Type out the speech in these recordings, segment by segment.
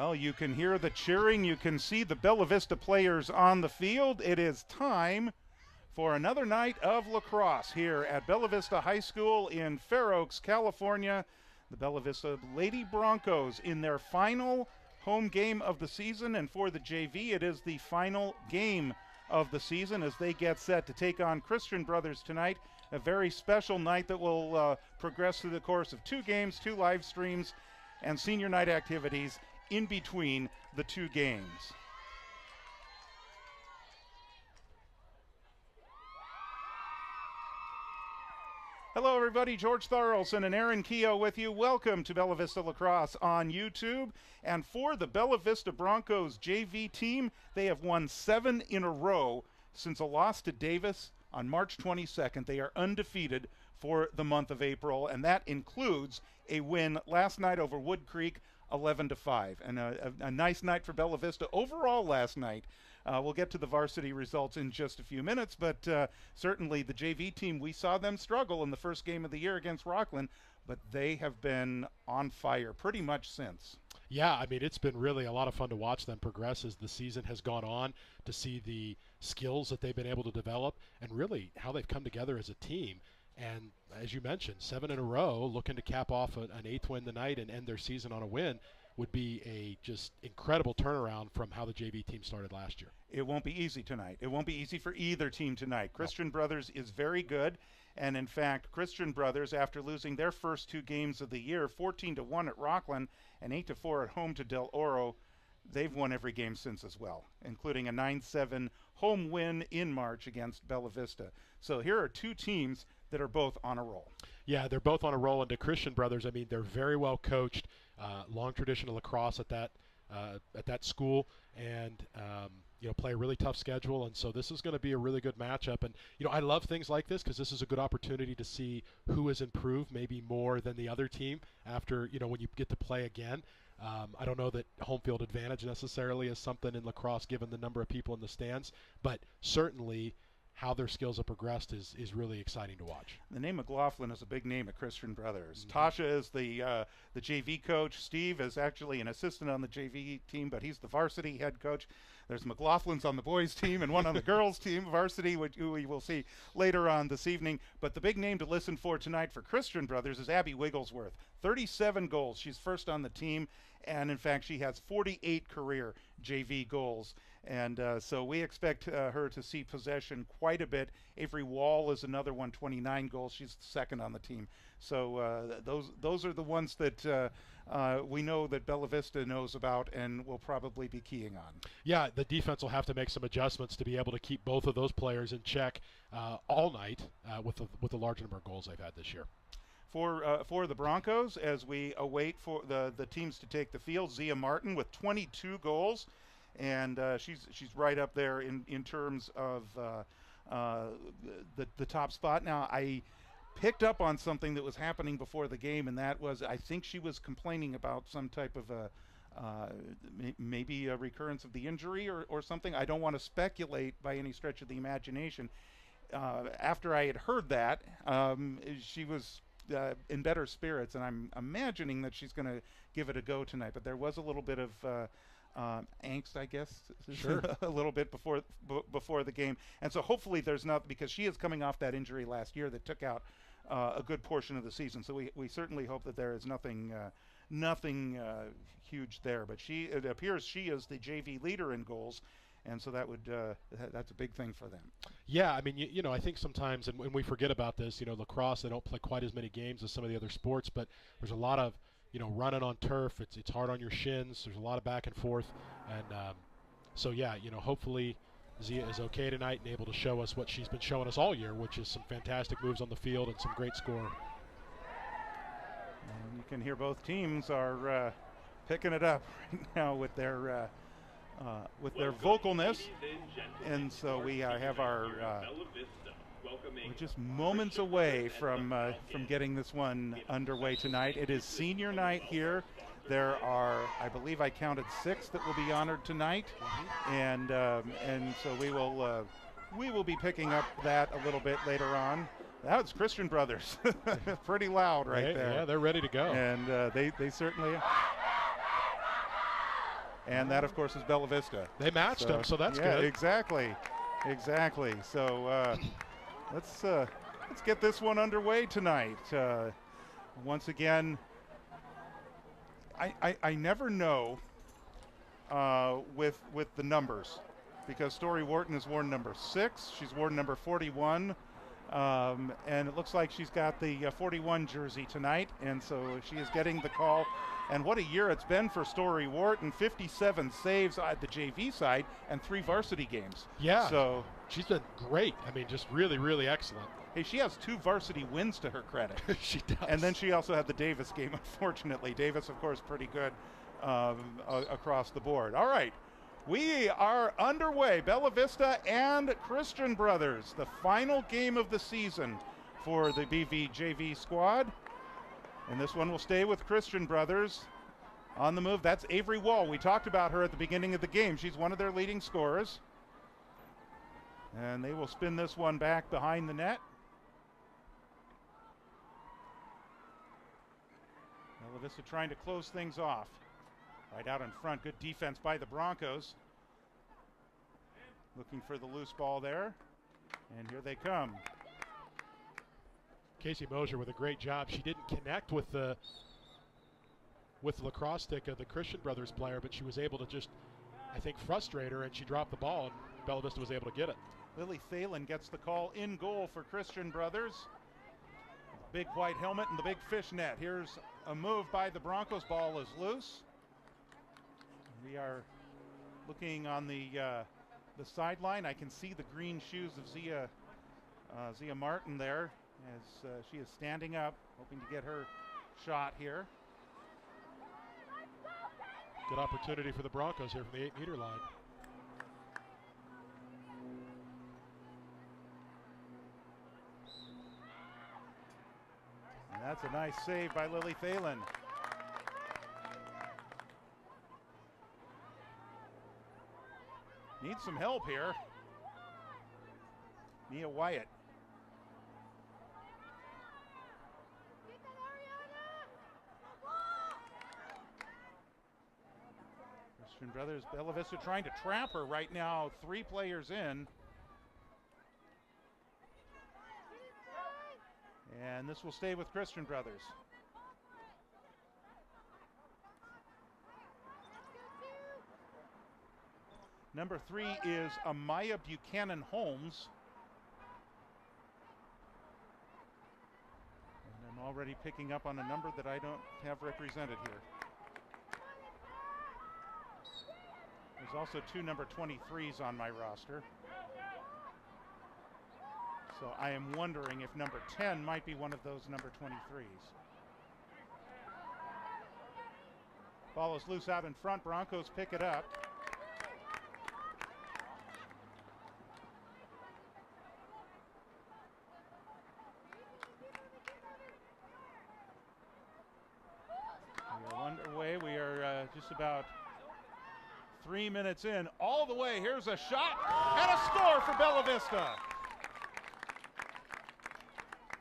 Well, you can hear the cheering. You can see the Bella Vista players on the field. It is time for another night of lacrosse here at Bella Vista High School in Fair Oaks, California. The Bella Vista Lady Broncos in their final home game of the season, and for the JV, it is the final game of the season as they get set to take on Christian Brothers tonight. A very special night that will progress through the course of 2 games, 2 live streams, and senior night activities in between the 2 games. Hello everybody, George Tharlson and Aaron Keogh with you. Welcome to Bella Vista Lacrosse on YouTube. And for the Bella Vista Broncos JV team, they have won 7 in a row since a loss to Davis on March 22nd. They are undefeated for the month of April, and that includes a win last night over Wood Creek, 11-5. And a nice night for Bella Vista overall last night. We'll get to the varsity results in just a few minutes, but certainly the JV team, we saw them struggle in the first game of the year against Rockland, but they have been on fire pretty much since. Yeah, I mean, it's been really a lot of fun to watch them progress as the season has gone on, to see the skills that they've been able to develop and really how they've come together as a team. And as you mentioned, 7 in a row, looking to cap off an 8th win tonight and end their season on a win would be a just incredible turnaround from how the JV team started last year. It won't be easy tonight. It won't be easy for either team tonight. Christian Brothers is very good, and in fact, Christian Brothers, after losing their first 2 games of the year, 14-1 at Rockland and 8-4 at home to Del Oro, they've won every game since as well, including a 9-7 home win in March against Bella Vista. So here are 2 teams that are both on a roll. Yeah, they're both on a roll, and the Christian Brothers, I mean, they're very well coached, long tradition of lacrosse at that school, and play a really tough schedule, and so this is going to be a really good matchup. And I love things like this because this is a good opportunity to see who has improved maybe more than the other team after when you get to play again. I don't know that home field advantage necessarily is something in lacrosse given the number of people in the stands, but certainly how their skills have progressed is really exciting to watch. The name McLaughlin is a big name at Christian Brothers. Mm-hmm. Tasha is the JV coach. Steve is actually an assistant on the JV team, but he's the varsity head coach. There's McLaughlin's on the boys team and one on the girls team, varsity, who we will see later on this evening. But the big name to listen for tonight for Christian Brothers is Abby Wigglesworth. 37 goals. She's first on the team, and in fact, she has 48 career JV goals. And so we expect her to see possession quite a bit. Avery Wall is another one, 29 goals. She's second on the team. So those are the ones that we know that Bella Vista knows about and will probably be keying on. Yeah, the defense will have to make some adjustments to be able to keep both of those players in check all night with the large number of goals they've had this year. For the Broncos, as we await for the teams to take the field, Zia Martin with 22 goals. And she's right up there in terms of the top spot. Now, I picked up on something that was happening before the game, and that was I think she was complaining about some type of maybe a recurrence of the injury or something. I don't want to speculate by any stretch of the imagination. After I had heard that, she was in better spirits, and I'm imagining that she's going to give it a go tonight. But there was a little bit of angst, I guess, sure. a little bit before the game, and so hopefully there's not, because she is coming off that injury last year that took out a good portion of the season. So we certainly hope that there is nothing huge there. But it appears she is the JV leader in goals, and so that's a big thing for them. Yeah, I mean, I think sometimes, and we forget about this. Lacrosse, they don't play quite as many games as some of the other sports, but there's a lot of running on turf. It's hard on your shins. There's a lot of back and forth. And so, yeah, hopefully Zia is okay tonight and able to show us what she's been showing us all year, which is some fantastic moves on the field and some great score. And you can hear both teams are picking it up right now with their vocalness. And so we have our we're just moments away from getting this one underway tonight. It is senior night here. There are, I believe I counted 6 that will be honored tonight, and so we will be picking up that a little bit later on. That's Christian Brothers, pretty loud right there. Yeah, they're ready to go, and they certainly. and that, of course, is Bella Vista. They matched them, so that's yeah, good. Exactly. So let's get this one underway tonight. Once again, I never know with the numbers, because Story Wharton has worn number 6. She's worn number 41. And it looks like she's got the 41 jersey tonight, and so she is getting the call. And what a year it's been for Story Wharton. 57 saves at the JV side and 3 varsity games. Yeah, so she's been great. I mean, just really, really excellent. Hey, she has 2 varsity wins to her credit. She does. And then she also had the Davis game, unfortunately. Davis, of course, pretty good across the board. All right. We are underway. Bella Vista and Christian Brothers, the final game of the season for the BV JV squad. And this one will stay with Christian Brothers. On the move, that's Avery Wall. We talked about her at the beginning of the game. She's one of their leading scorers. And they will spin this one back behind the net. Bella Vista trying to close things off. Right out in front, good defense by the Broncos. Looking for the loose ball there, and here they come. Casey Mosier with a great job. She didn't connect with the lacrosse stick of the Christian Brothers player, but she was able to just, I think, frustrate her, and she dropped the ball, and Bella Vista was able to get it. Lily Thalen gets the call in goal for Christian Brothers. Big white helmet and the big fish net. Here's a move by the Broncos. Ball is loose. We are looking on the sideline. I can see the green shoes of Zia Martin there as she is standing up, hoping to get her shot here. Good opportunity for the Broncos here from the 8-meter line. And that's a nice save by Lily Thalen. Needs some help here. Mia Wyatt. Christian Brothers, Bella Vista trying to trap her right now. 3 players in. And this will stay with Christian Brothers. Number 3 is Amaya Buchanan Holmes. And I'm already picking up on a number that I don't have represented here. There's also 2 number 23s on my roster. So I am wondering if number 10 might be one of those number 23s. Ball is loose out in front. Broncos pick it up. We are underway. We are just about 3 minutes in. All the way. Here's a shot and a score for Bella Vista.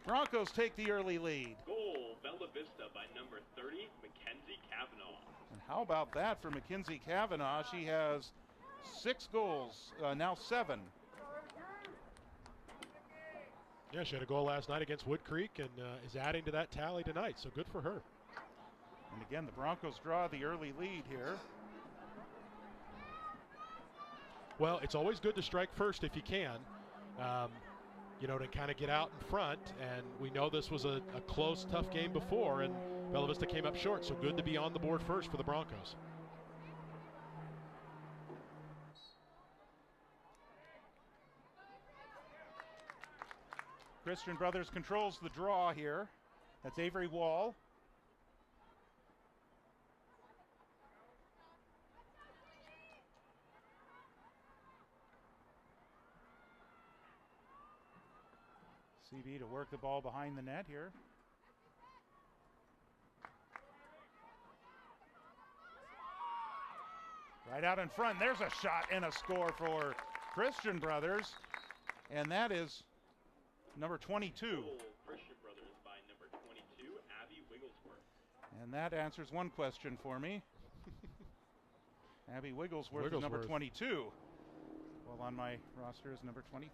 Broncos take the early lead. Goal, Bella Vista by number 30, Mackenzie Kavanaugh. And how about that for Mackenzie Kavanaugh? She has 6 goals, now 7. Yeah, she had a goal last night against Wood Creek and is adding to that tally tonight, so good for her. And again, the Broncos draw the early lead here. Well, it's always good to strike first if you can. You know, to kind of get out in front, and we know this was a close, tough game before, and Bella Vista came up short, so good to be on the board first for the Broncos. Christian Brothers controls the draw here. That's Avery Wall. CB to work the ball behind the net here. Right out in front. There's a shot and a score for Christian Brothers. And that is number 22. Christian Brothers by number 22, Abby Wigglesworth. And that answers one question for me. Abby Wigglesworth is number 22. Well, on my roster is number 23.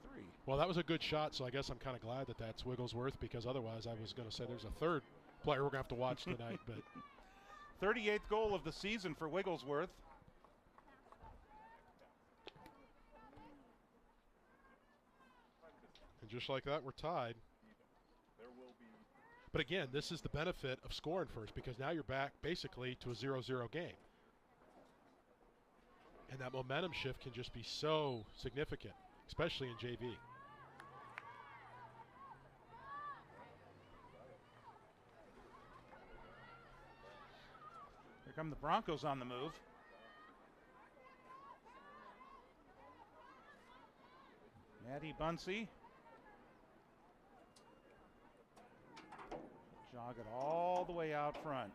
Well, that was a good shot, so I guess I'm kind of glad that that's Wigglesworth, because otherwise I was going to say there's a third player we're going to have to watch tonight. But 38th goal of the season for Wigglesworth. And just like that, we're tied. But again, this is the benefit of scoring first, because now you're back basically to a 0-0 game. And that momentum shift can just be so significant, especially in JV. Here come the Broncos on the move. Maddie Bunsey. Jog it all the way out front.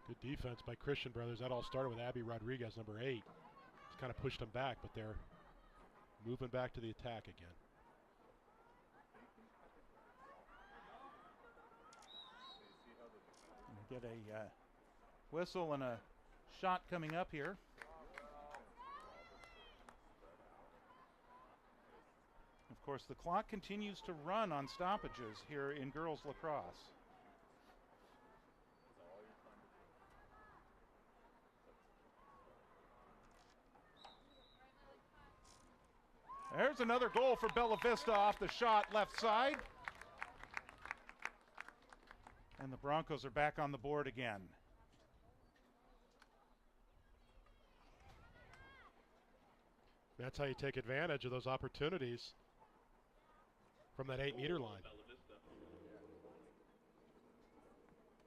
Good defense by Christian Brothers. That all started with Abby Rodriguez, number 8. It's kind of pushed them back, but they're moving back to the attack again. Get a whistle and a shot coming up here. Of course, the clock continues to run on stoppages here in girls lacrosse. There's another goal for Bella Vista off the shot left side. And the Broncos are back on the board again. That's how you take advantage of those opportunities from that 8-meter line.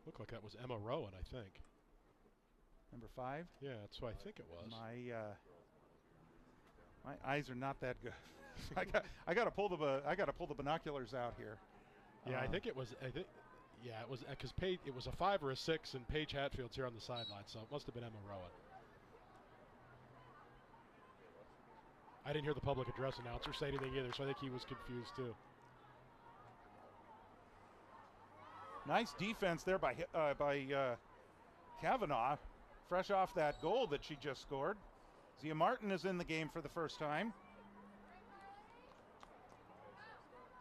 Looked like that was Emma Rowan, I think. Number 5? Yeah, that's who I think it was. My eyes are not that good. I got to pull the binoculars out here. Yeah, I think it was. Yeah, it was because it was a 5 or a 6, and Paige Hatfield's here on the sideline, so it must have been Emma Rowan. I didn't hear the public address announcer say anything either, so I think he was confused too. Nice defense there by Kavanaugh, fresh off that goal that she just scored. Zia Martin is in the game for the first time.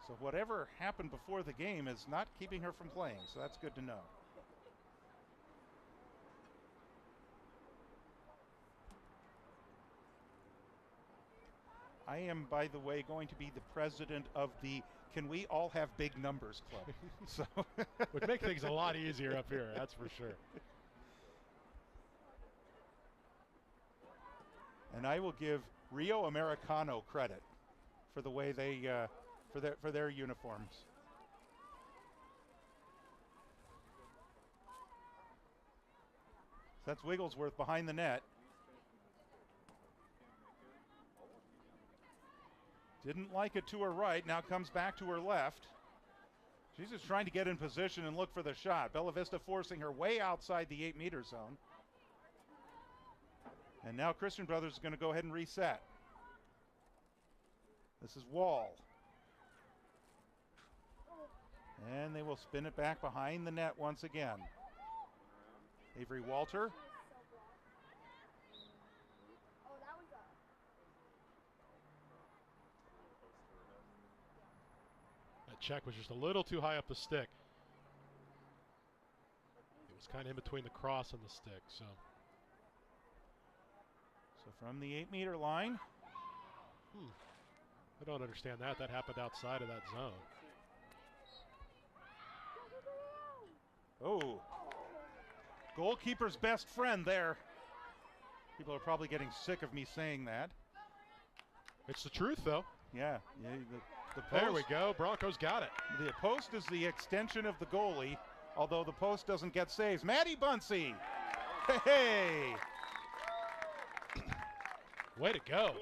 So whatever happened before the game is not keeping her from playing, so that's good to know. I am, by the way, going to be the president of the Can We All Have Big Numbers Club. So would make things a lot easier up here, that's for sure. And I will give Rio Americano credit for the way they for their uniforms. So that's Wigglesworth behind the net. Didn't like it to her right, now comes back to her left. She's just trying to get in position and look for the shot. Bella Vista forcing her way outside the 8-meter zone. And now Christian Brothers is going to go ahead and reset. This is Wall. And they will spin it back behind the net once again. Avery Walter. That check was just a little too high up the stick. It was kind of in between the cross and the stick, so. So from the 8-meter line. I don't understand that. That happened outside of that zone. Oh, goalkeeper's best friend there. People are probably getting sick of me saying that. It's the truth, though. Yeah, the post, there we go. Broncos got it. The post is the extension of the goalie, although the post doesn't get saves. Maddie Bunsey. Hey! Way to go.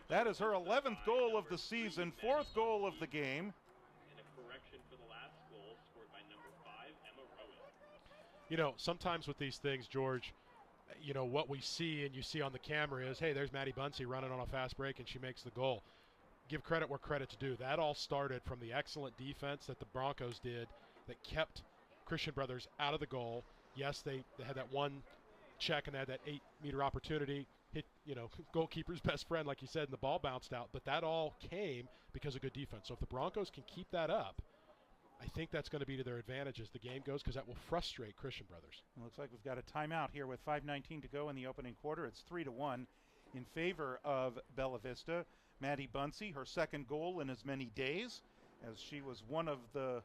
That is her 11th goal of the season, 4th goal of the game. And a correction for the last goal scored by number 5, Emma Rowan. You know, sometimes with these things, George, you know, what we see and you see on the camera is, hey, there's Maddie Bunsey running on a fast break and she makes the goal. Give credit where credit's due. That all started from the excellent defense that the Broncos did that kept Christian Brothers out of the goal. Yes, they had that one check and they had that 8-meter opportunity. Hit, goalkeeper's best friend, like you said, and the ball bounced out. But that all came because of good defense. So if the Broncos can keep that up, I think that's going to be to their advantage as the game goes, because that will frustrate Christian Brothers. It looks like we've got a timeout here with 5:19 to go in the opening quarter. It's 3-1 in favor of Bella Vista. Maddie Bunsey, her second goal in as many days, as she was one of the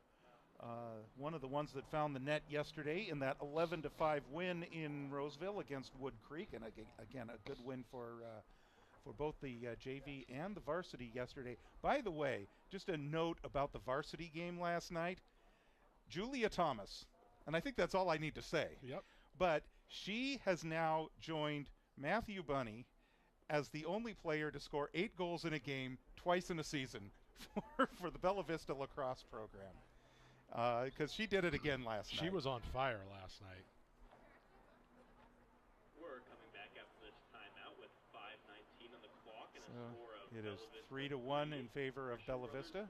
ones that found the net yesterday in that 11-5 win in Roseville against Wood Creek, and again a good win for both the JV and the varsity yesterday. By the way, just a note about the varsity game last night. Julia Thomas, and I think that's all I need to say. Yep. But she has now joined Matthew Bunny as the only player to score 8 goals in a game twice in a season for the Bella Vista lacrosse program. Because she did it again last night. She was on fire last night. We're coming back after this timeout with 5:19 on the clock and a score of It is Bella Vista 3-1 in favor of Bella Brothers Vista. 1.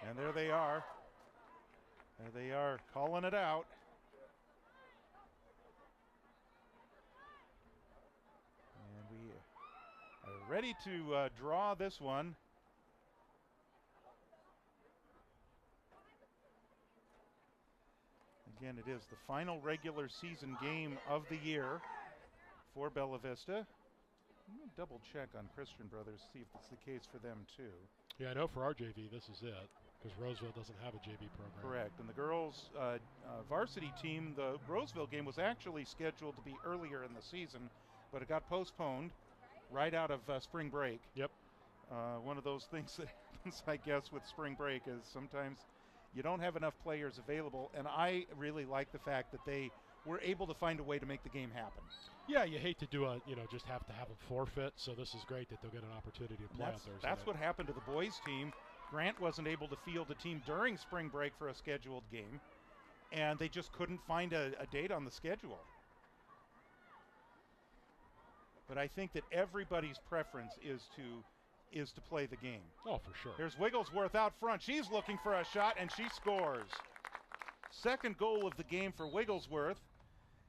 And there they are. There they are, calling it out. And we are ready to draw this one. Again, it is the final regular season game of the year for Bella Vista. I'm going to double check on Christian Brothers, see if it's the case for them too. Yeah, I know for our JV this is it, because Roseville doesn't have a JV program. Correct. And the girls' varsity team, the Roseville game was actually scheduled to be earlier in the season, but it got postponed right out of spring break. Yep. One of those things that happens, I guess, with spring break is sometimes you don't have enough players available, and I really like the fact that they were able to find a way to make the game happen. Yeah, you hate to do just have to have a forfeit, so this is great that they'll get an opportunity to play on Thursday. That's what happened to the boys team. Grant wasn't able to field a team during spring break for a scheduled game, and they just couldn't find a date on the schedule. But I think that everybody's preference is to play the game. Oh, for sure. Here's Wigglesworth out front. She's looking for a shot, and she scores. Second goal of the game for Wigglesworth,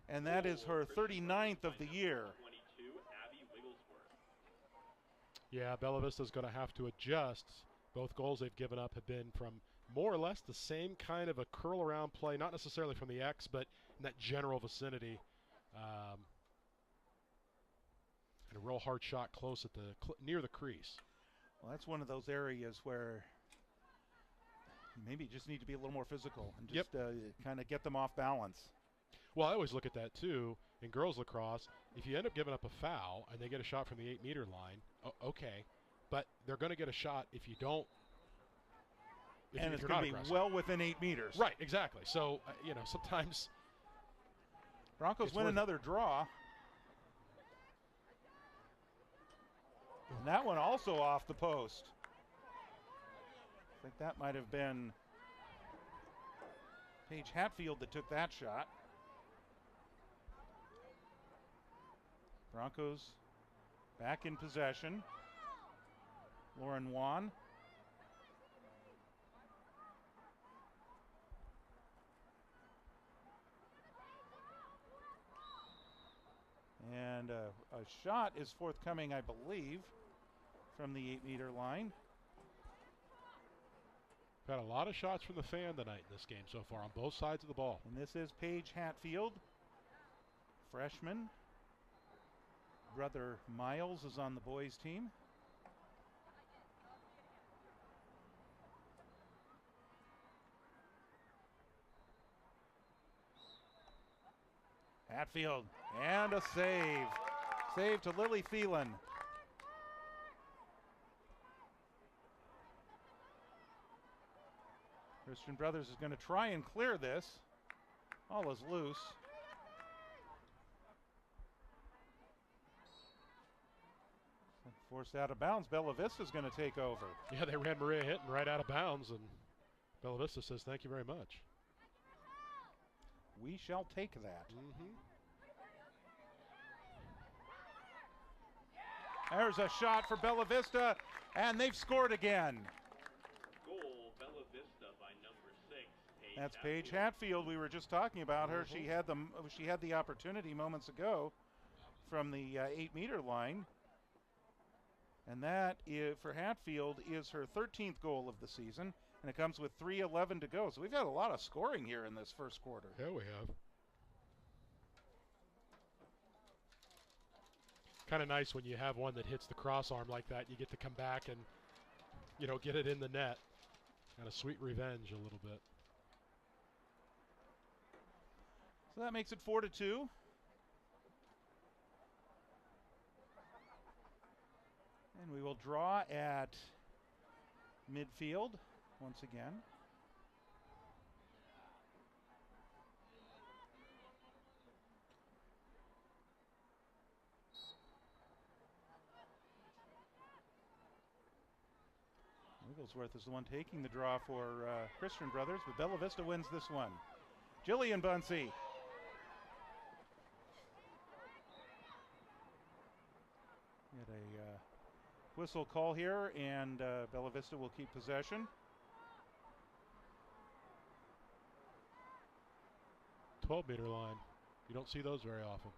and that is her 39th of the year. 22, Abby Wigglesworth. Yeah, Bella Vista's going to have to adjust. Both goals they've given up have been from more or less the same kind of a curl-around play, not necessarily from the X, but in that general vicinity. And a real hard shot close at near the crease. Well, that's one of those areas where maybe you just need to be a little more physical and just kind of get them off balance. Well, I always look at that, too, in girls lacrosse. If you end up giving up a foul and they get a shot from the 8-meter line, okay. But they're going to get a shot if you don't. And it's going to be well within 8 meters. Right, exactly. So, sometimes. Broncos win another draw. And that one also off the post. I think that might have been Paige Hatfield that took that shot. Broncos back in possession. Lauren Wan. And a shot is forthcoming, I believe, from the 8-meter line. Got a lot of shots from the fan tonight in this game so far on both sides of the ball. And this is Paige Hatfield, freshman. Brother Miles is on the boys' team. Hatfield, and a save. Save to Lily Phelan. Christian Brothers is going to try and clear this. All is loose. Forced out of bounds. Bella Vista is going to take over. Yeah, they ran Maria Hinton right out of bounds, and Bella Vista says thank you very much. We shall take that. There's a shot for Bella Vista, and they've scored again. Goal, Bella Vista by That's Paige Hatfield. We were just talking about her. She had the opportunity moments ago from the 8-meter line. And that is, for Hatfield, is her 13th goal of the season, and it comes with 3:11 to go. So we've had a lot of scoring here in this first quarter. Yeah, we have. Kind of nice when you have one that hits the cross arm like that. You get to come back and, get it in the net. Kind of sweet revenge a little bit. So that makes it 4-2. And we will draw at midfield once again. Wigglesworth is the one taking the draw for Christian Brothers, but Bella Vista wins this one. Jillian Bunsey. Get a whistle call here, and Bella Vista will keep possession. 12-meter line. You don't see those very often.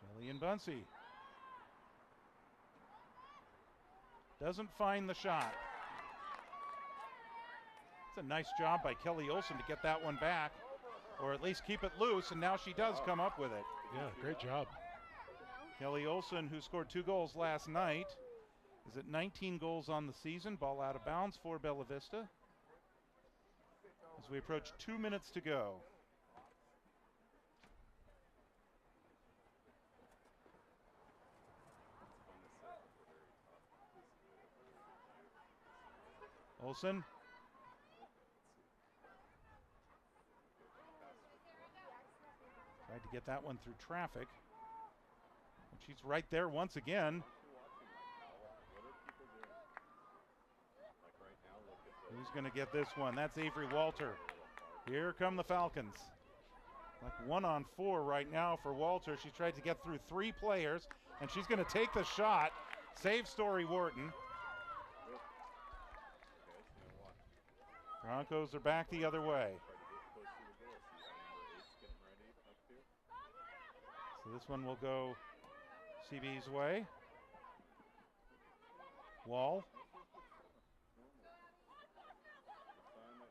Jillian Bunsey doesn't find the shot. It's a nice job by Kelly Olson to get that one back, or at least keep it loose, and now she does come up with it. Yeah, great job. Kelly Olson, who scored 2 goals last night, is at 19 goals on the season. Ball out of bounds for Bella Vista as we approach 2 minutes to go. Olson. Tried to get that one through traffic. And she's right there once again. Who's going to get this one? That's Avery Walter. Here come the Falcons. Like 1-on-4 right now for Walter. She tried to get through 3 players, and she's going to take the shot. Save Story Wharton. Broncos are back the other way. So this one will go CB's way. Wall.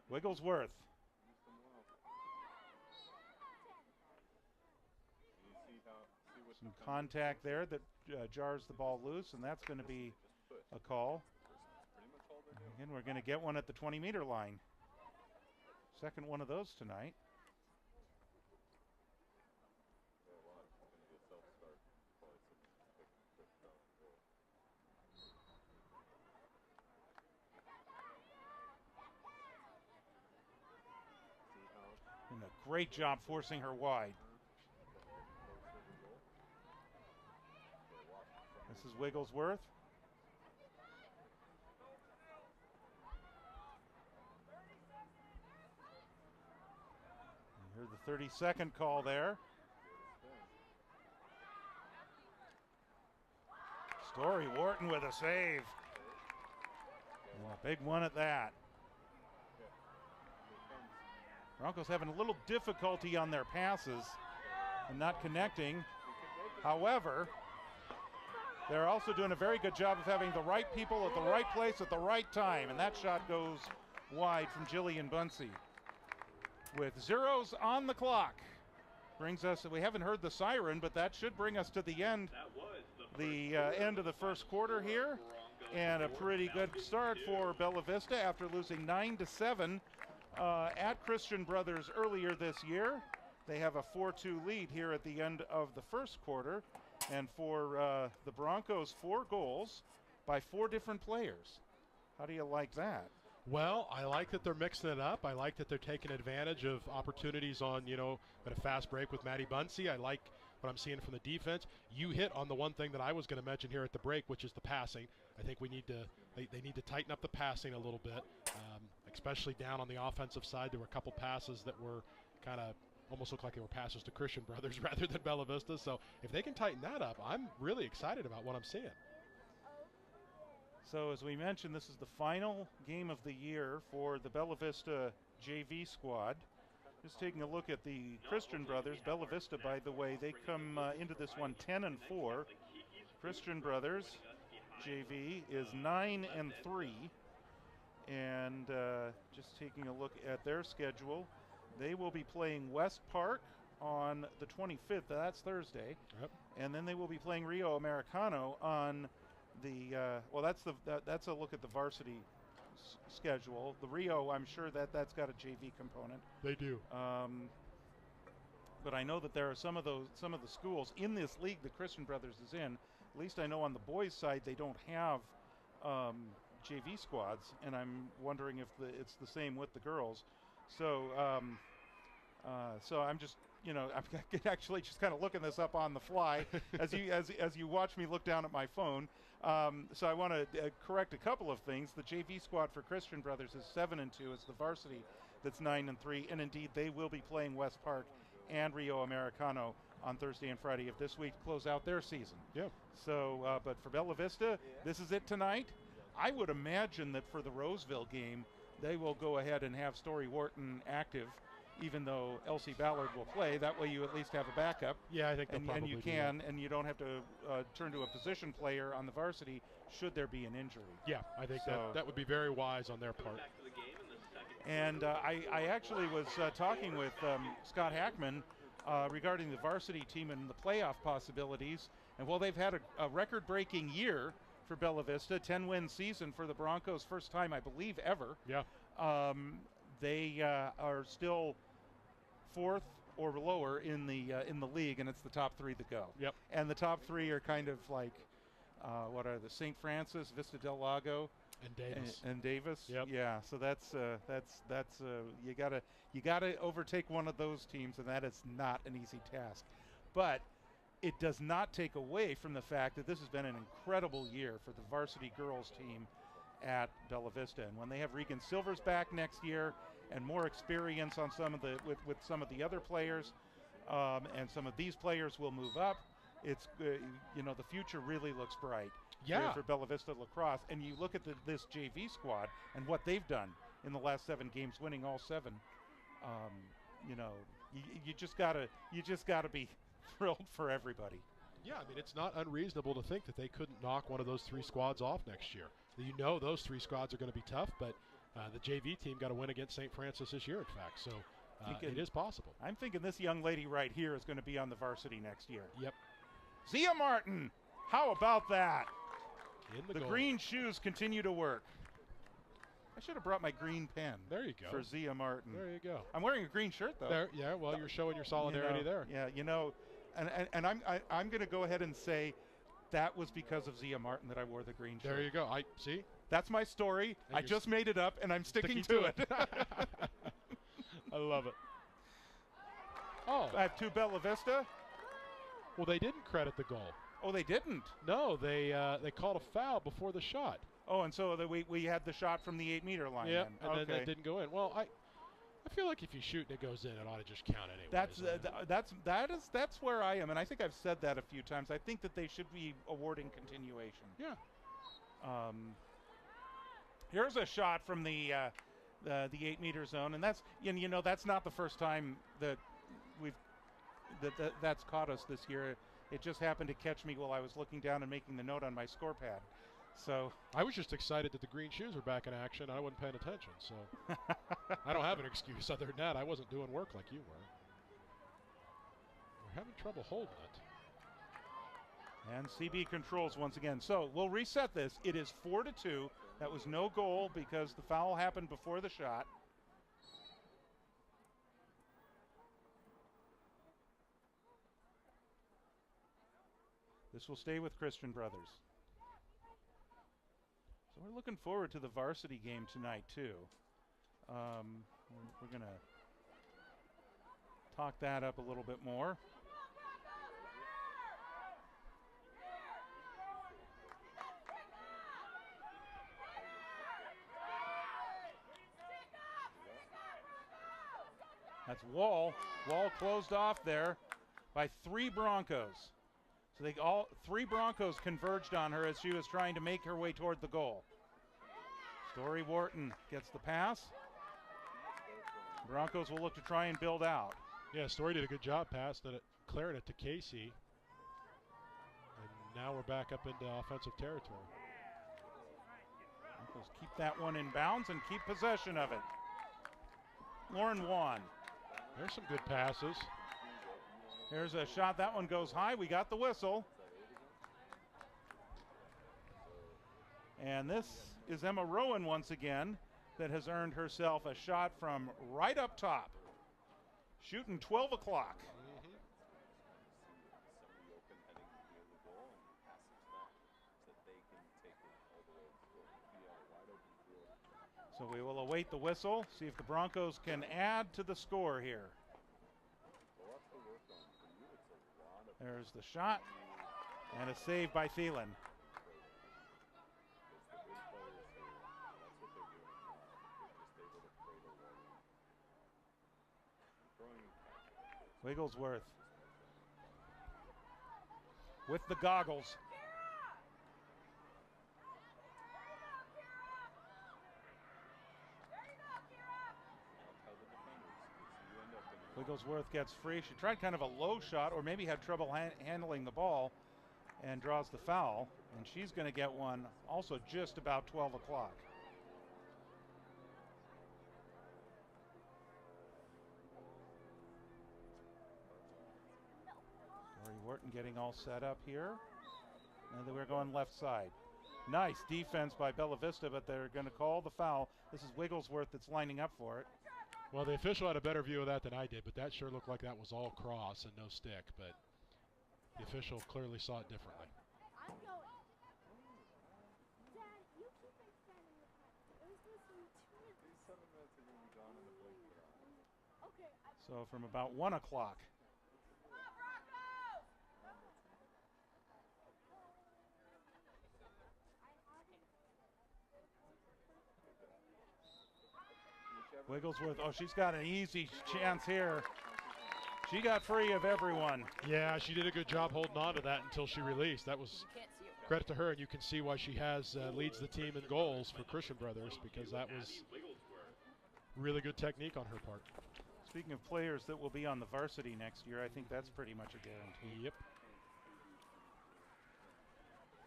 Wigglesworth. Some contact there that jars the ball loose, and that's going to be a call. Again, we're going to get one at the 20-meter line. Second one of those tonight. And a great job forcing her wide. This is Wigglesworth. You heard the 30-second call there. Story Wharton with a save. And a big one at that. Broncos having a little difficulty on their passes and not connecting. However, they're also doing a very good job of having the right people at the right place at the right time. And that shot goes wide from Jillian Bunsey. With zeros on the clock. Brings us, we haven't heard the siren, but that should bring us to the end. End of the first quarter here. And a pretty good start for Bella Vista after losing 9-7 at Christian Brothers earlier this year. They have a 4-2 lead here at the end of the first quarter. And for the Broncos, 4 goals by 4 different players. How do you like that? Well, I like that they're mixing it up. I like that they're taking advantage of opportunities on, at a fast break with Maddie Bunsey. I like what I'm seeing from the defense. You hit on the one thing that I was going to mention here at the break, which is the passing. I think we need to, they need to tighten up the passing a little bit, especially down on the offensive side. There were a couple passes that were kind of almost looked like they were passes to Christian Brothers rather than Bella Vista. So if they can tighten that up, I'm really excited about what I'm seeing. So as we mentioned, this is the final game of the year for the Bella Vista JV squad. Just taking a look at the Christian brothers. Bella Vista, by the way, they come into this one 10-4. Christian brothers JV is 9-3. And just taking a look at their schedule, they will be playing West Park on the 25th. That's Thursday. Yep. And then they will be playing Rio Americano on the that's a look at the varsity schedule. The Rio, I'm sure that's got a JV component. They do. But I know that there are some of the schools in this league that Christian Brothers is in. At least I know on the boys' side they don't have JV squads, and I'm wondering if it's the same with the girls. So so I'm just, I'm actually just kind of looking this up on the fly as you watch me look down at my phone. So I want to correct a couple of things. The JV squad for Christian Brothers is 7-2. It's the varsity that's 9-3, and indeed they will be playing West Park and Rio Americano on Thursday and Friday of this week to close out their season. Yeah. So, but for Bella Vista, this is it tonight. I would imagine that for the Roseville game, they will go ahead and have Story Wharton active, even though Elsie Ballard will play. That way you at least have a backup. Yeah, I think they'll probably and you do can, that. and you don't have to turn to a position player on the varsity should there be an injury. Yeah, I think that would be very wise on their part. And I actually was talking with Scott Hackman regarding the varsity team and the playoff possibilities. And while they've had a record-breaking year for Bella Vista, 10-win season for the Broncos, first time I believe ever. Yeah. They are still fourth or lower in the league, and it's the top three that go. Yep. And the top three are kind of like what are the St. Francis, Vista del Lago, and Davis. And Davis. Yep. Yeah. So that's you gotta overtake one of those teams, and that is not an easy task. But it does not take away from the fact that this has been an incredible year for the varsity girls team at Bella Vista. And when they have Regan Silvers back next year and more experience on some of with some of the other players, and some of these players will move up, it's the future really looks bright. Yeah. Here for Bella Vista Lacrosse. And you look at this JV squad and what they've done in the last 7 games, winning all 7. You just gotta be thrilled for everybody. Yeah, I mean, it's not unreasonable to think that they couldn't knock one of those 3 squads off next year. Those 3 squads are going to be tough, but the JV team got a win against St. Francis this year, in fact, so it is possible. I'm thinking this young lady right here is going to be on the varsity next year. Yep. Zia Martin, how about that? In the goal. green shoes continue to work. I should have brought my green pen. There you go. For Zia Martin. There you go. I'm wearing a green shirt though. There, yeah. Well, you're showing your solidarity there. Yeah, and I'm going to go ahead and say that was because of Zia Martin that I wore the green shirt. There you go. I see. That's my story. And I just made it up, and I'm sticking to it. I love it. Oh. I have 2 Bella Vista. Well, they didn't credit the goal. Oh, they didn't? No, they called a foul before the shot. Oh, and so we had the shot from the 8-meter line. Yeah, then. and then that didn't go in. Well, I feel like if you shoot and it goes in, it ought to just count anyway. That's where I am, and I think I've said that a few times. I think that they should be awarding continuation. Yeah. Here's a shot from the 8-meter zone, and that's that's not the first time that that's caught us this year. It just happened to catch me while I was looking down and making the note on my score pad. So I was just excited that the green shoes were back in action. I wasn't paying attention, so I don't have an excuse other than that. I wasn't doing work like you were. We're having trouble holding it. And CB controls once again. So we'll reset this. It is 4-2. That was no goal because the foul happened before the shot. This will stay with Christian Brothers. So we're looking forward to the varsity game tonight too. We're going to talk that up a little bit more. That's Wall. Wall closed off there by 3 Broncos. So all three Broncos converged on her as she was trying to make her way toward the goal. Story Wharton gets the pass. Broncos will look to try and build out. Yeah, Story did a good job passing it, clearing it to Casey. And now we're back up into offensive territory. Broncos keep that one in bounds and keep possession of it. Lauren Wan. There's some good passes. Here's a shot. That one goes high. We got the whistle. And this is Emma Rowan once again that has earned herself a shot from right up top. Shooting 12 o'clock. So we will await the whistle, see if the Broncos can add to the score here. There's the shot, and a save by Thielen. Wigglesworth with the goggles. Wigglesworth gets free. She tried kind of a low shot or maybe had trouble handling the ball and draws the foul. And she's going to get one also just about 12 o'clock. Lori Wharton getting all set up here. And then we're going left side. Nice defense by Bella Vista, but they're going to call the foul. This is Wigglesworth that's lining up for it. Well, the official had a better view of that than I did, but that sure looked like that was all cross and no stick, but the official clearly saw it differently. So from about 1 o'clock. Wigglesworth, oh, she's got an easy chance here. She got free of everyone. Yeah, she did a good job holding on to that until she released. That was credit to her, and you can see why she has leads the team in goals for Christian Brothers, because that was really good technique on her part. Speaking of players that will be on the varsity next year, I think that's pretty much a guarantee. Yep.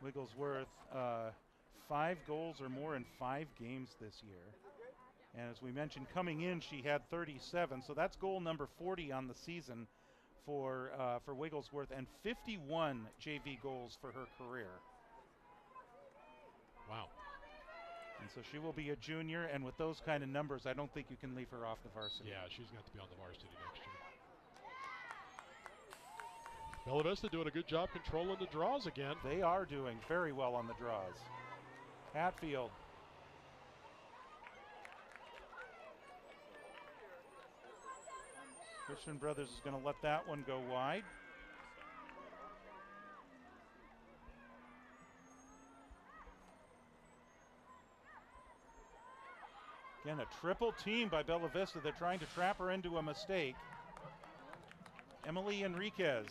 Wigglesworth, 5 goals or more in 5 games this year. And as we mentioned, coming in, she had 37. So that's goal number 40 on the season for Wigglesworth, and 51 JV goals for her career. Wow. And so she will be a junior, and with those kind of numbers, I don't think you can leave her off the varsity. Yeah, she's got to be on the varsity next year. Bella Vista doing a good job controlling the draws again. They are doing very well on the draws. Hatfield. Christian Brothers is going to let that one go wide. Again, a triple team by Bella Vista. They're trying to trap her into a mistake. Emily Enriquez.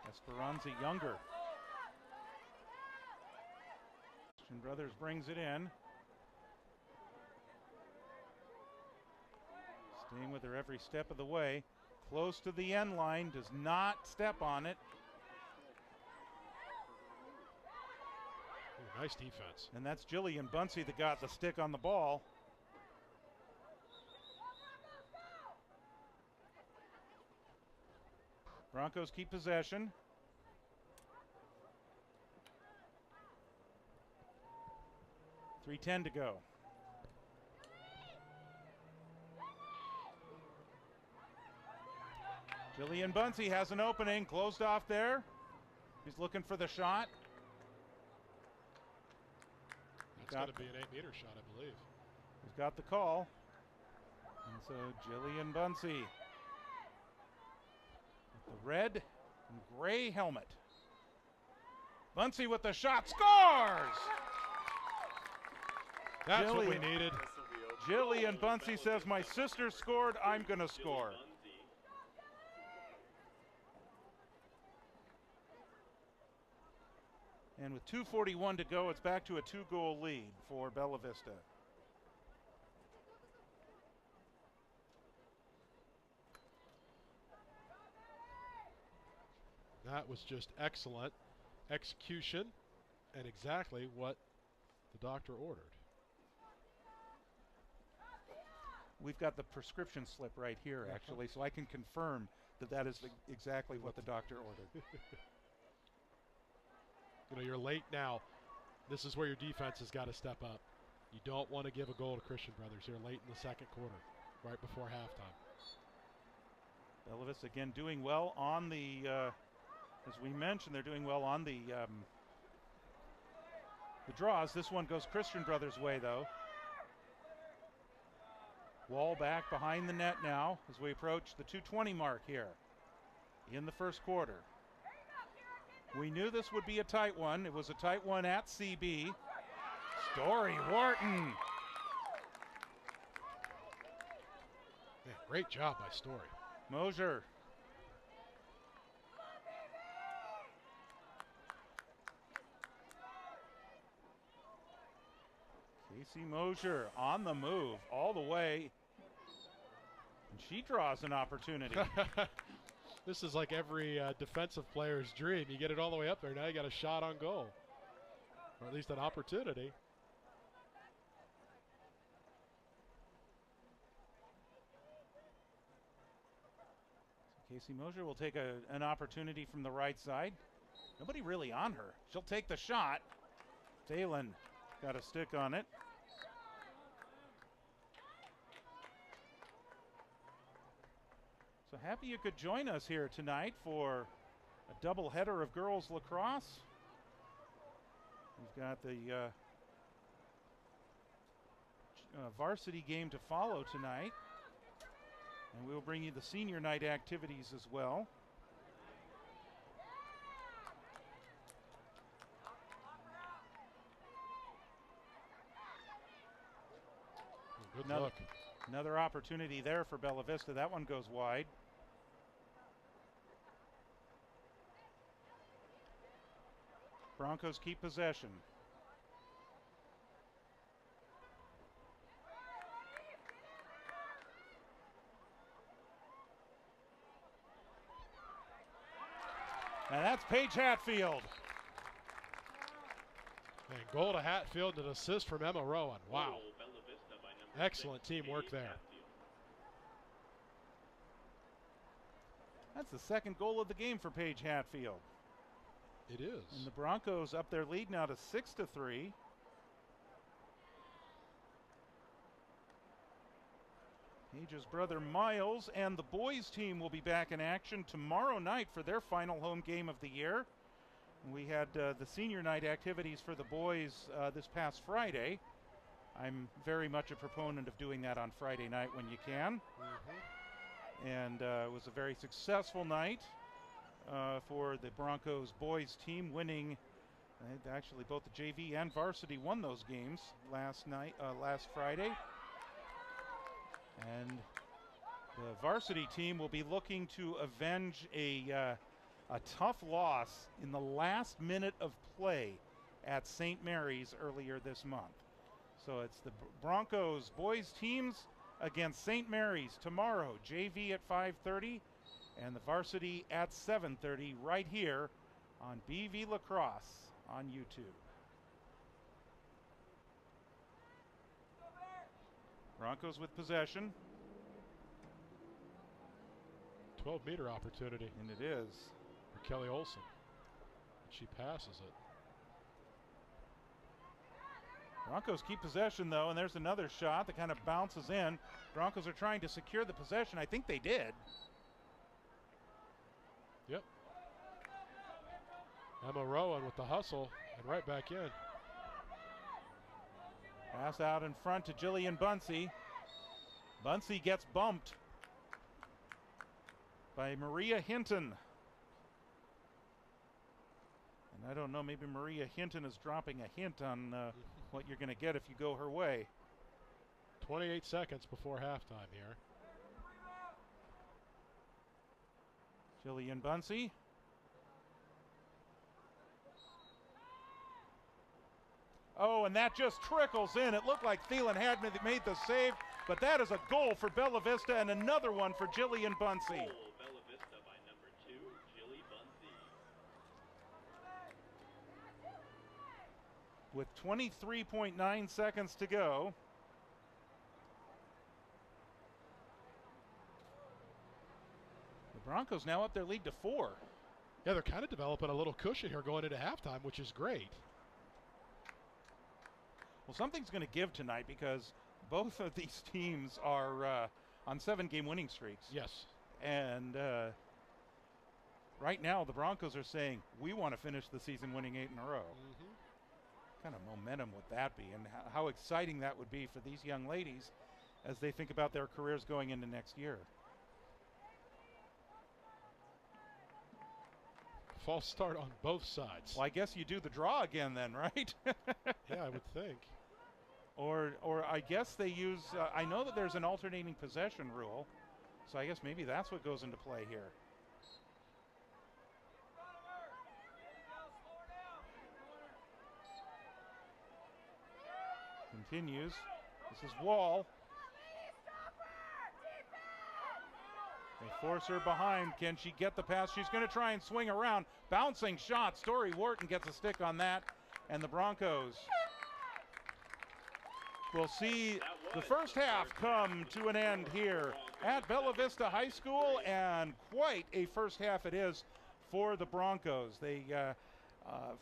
Esperanza Younger. Christian Brothers brings it in. Staying with her every step of the way. Close to the end line, does not step on it. Ooh, nice defense. And that's Jillian Bunsey that got the stick on the ball. Broncos keep possession. .310 to go. Jillian Bunsey has an opening, closed off there. He's looking for the shot. That's going to be an 8-meter shot, I believe. He's got the call. And so Jillian Bunsey with the red and gray helmet. Bunsey with the shot, scores! That's what we needed. Jillian Bunsey says, my sister scored, I'm going to score. And with 2:41 to go, it's back to a 2-goal lead for Bella Vista. That was just excellent execution and exactly what the doctor ordered. We've got the prescription slip right here, actually, so I can confirm that that is exactly what the doctor ordered. You know, you're late now. This is where your defense has got to step up. You don't want to give a goal to Christian Brothers here late in the second quarter, right before halftime. Bella Vista again doing well on the, as we mentioned, they're doing well on the draws. This one goes Christian Brothers' way, though. Wall back behind the net now as we approach the 2:20 mark here in the first quarter. We knew this would be a tight one. It was a tight one at CB. Story Wharton. Man, great job by Story. Mosier. Casey Mosier on the move all the way. And she draws an opportunity. This is like every defensive player's dream. You get it all the way up there. Now you got a shot on goal, or at least an opportunity. So Casey Mosier will take an opportunity from the right side. Nobody really on her. She'll take the shot. Dalen got a stick on it. So happy you could join us here tonight for a doubleheader of girls lacrosse. We've got the varsity game to follow tonight. And we'll bring you the senior night activities as well. Good look. Another opportunity there for Bella Vista. That one goes wide. Broncos keep possession. And that's Paige Hatfield. And goal to Hatfield and an assist from Emma Rowan. Wow. Excellent teamwork there. That's the second goal of the game for Paige Hatfield. It is. And the Broncos up their lead now to 6-3. Paige's brother Miles and the boys team will be back in action tomorrow night for their final home game of the year. We had the senior night activities for the boys this past Friday. I'm very much a proponent of doing that on Friday night when you can. And it was a very successful night for the Broncos boys team, winning. Actually, both the JV and varsity won those games last Friday. And the varsity team will be looking to avenge a tough loss in the last minute of play at St. Mary's earlier this month. So it's the Broncos boys teams against St. Mary's tomorrow, JV at 5:30 and the varsity at 7:30 right here on BV Lacrosse on YouTube. Broncos with possession. 12-meter opportunity. And it is. For Kelly Olson. She passes it. Broncos keep possession, though, and there's another shot that kind of bounces in. Broncos are trying to secure the possession. I think they did. Yep. Emma Rowan with the hustle and right back in. Pass out in front to Jillian Bunsey. Bunsey gets bumped by Maria Hinton. And I don't know, maybe Maria Hinton is dropping a hint on what you're going to get if you go her way. 28 seconds before halftime here. Jillian Bunsey. Oh, and that just trickles in. It looked like Thielen had made the save, but that is a goal for Bella Vista and another one for Jillian Bunsey. Bella Vista by number 2, Jilly Bunsey. With 23.9 seconds to go. The Broncos now up their lead to 4. Yeah, they're kind of developing a little cushion here going into halftime, which is great. Well, something's going to give tonight because both of these teams are on 7-game winning streaks. Yes. And right now the Broncos are saying, we want to finish the season winning 8 in a row. Mm-hmm. What kind of momentum would that be? And how exciting that would be for these young ladies as they think about their careers going into next year. False start on both sides. Well, I guess you do the draw again then, right? Yeah, I would think. Or I guess they use, I know that there's an alternating possession rule, so I guess maybe that's what goes into play here. Continues. This is Wall. They force her behind. Can she get the pass? She's going to try and swing around. Bouncing shot. Story Wharton gets a stick on that. And the Broncos will see the first half come to an end here at Bella Vista High School. And quite a first half it is for the Broncos. They,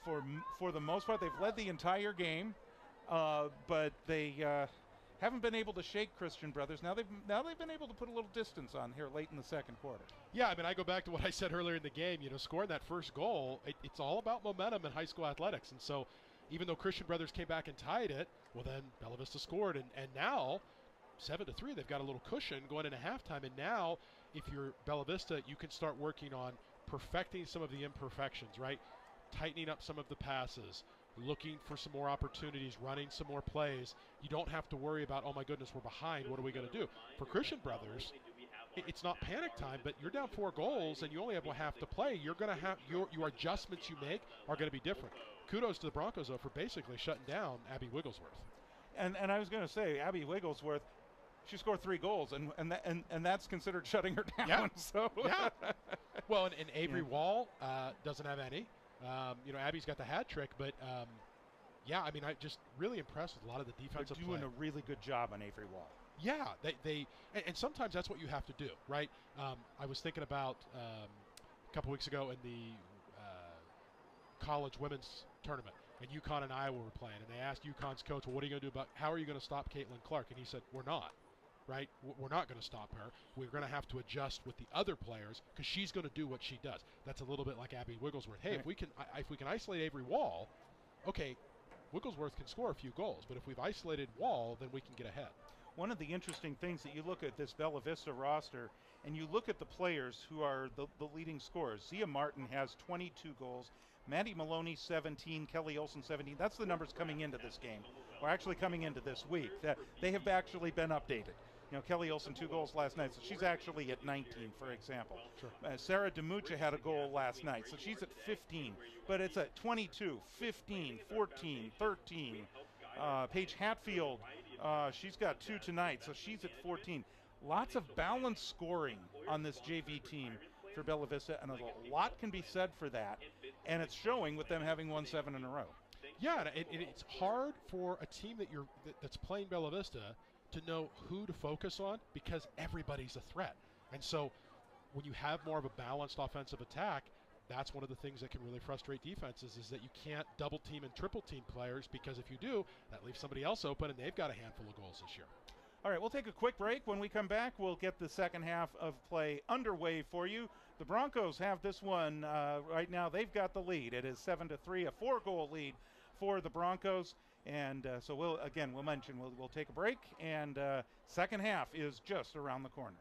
for the most part, they've led the entire game. But they haven't been able to shake Christian Brothers. Now they've been able to put a little distance on here late in the second quarter. Yeah, I mean, I go back to what I said earlier in the game. You know, scoring that first goal, it's all about momentum in high school athletics. And so even though Christian Brothers came back and tied it, well, then Bella Vista scored. And now, 7-3, they've got a little cushion going into halftime. And now, if you're Bella Vista, you can start working on perfecting some of the imperfections, right? Tightening up some of the passes, looking for some more opportunities, running some more plays. You don't have to worry about, oh my goodness, we're behind, what are we going to do? For Christian Brothers, it's not panic time, but you're down 4 goals and you only have one half to play. You're going to have your adjustments you make are going to be different. Kudos to the Broncos, though, for basically shutting down Abby Wigglesworth. And I was going to say, Abby Wigglesworth, she scored 3 goals, and that's considered shutting her down. Yeah. So Yeah. Well, and Avery Wall doesn't have any. You know, Abby's got the hat trick, but yeah, I mean, I'm just really impressed with a lot of the defensive They're doing play. a really good job on Avery Wall. Yeah, and sometimes that's what you have to do, right? I was thinking about a couple weeks ago in the college women's tournament, and UConn and Iowa were playing, and they asked UConn's coach, well, what are you going to do about, how are you going to stop Caitlin Clark? And he said, we're not. Right? We're not going to stop her. We're going to have to adjust with the other players because she's going to do what she does. That's a little bit like Abby Wigglesworth. Hey, right. if we can isolate Avery Wall, okay, Wigglesworth can score a few goals, but if we've isolated Wall, then we can get ahead. One of the interesting things that you look at this Bella Vista roster and you look at the players who are the leading scorers. Zia Martin has 22 goals. Maddie Maloney 17, Kelly Olson 17. That's the numbers coming into this game, or actually coming into this week. That they have actually been updated. You know, Kelly Olson 2 goals last night, so she's actually at 19, for example. Sure. Sarah DeMucha had a goal last night, so she's at 15. But it's at 22, 15, 14, 13. Paige Hatfield, she's got 2 tonight, so she's at 14. Lots of balanced scoring on this JV team for Bella Vista, and a lot can be said for that. And it's showing with them having won 7 in a row. Yeah, and it's hard for a team that's playing Bella Vista to know who to focus on because everybody's a threat. And so when you have more of a balanced offensive attack, that's one of the things that can really frustrate defenses is that you can't double team and triple team players because if you do, that leaves somebody else open and they've got a handful of goals this year. All right, we'll take a quick break. When we come back, we'll get the second half of play underway for you. The Broncos have this one right now. They've got the lead. It is 7-3, a 4-goal lead for the Broncos. And so we'll mention we'll take a break, and second half is just around the corner.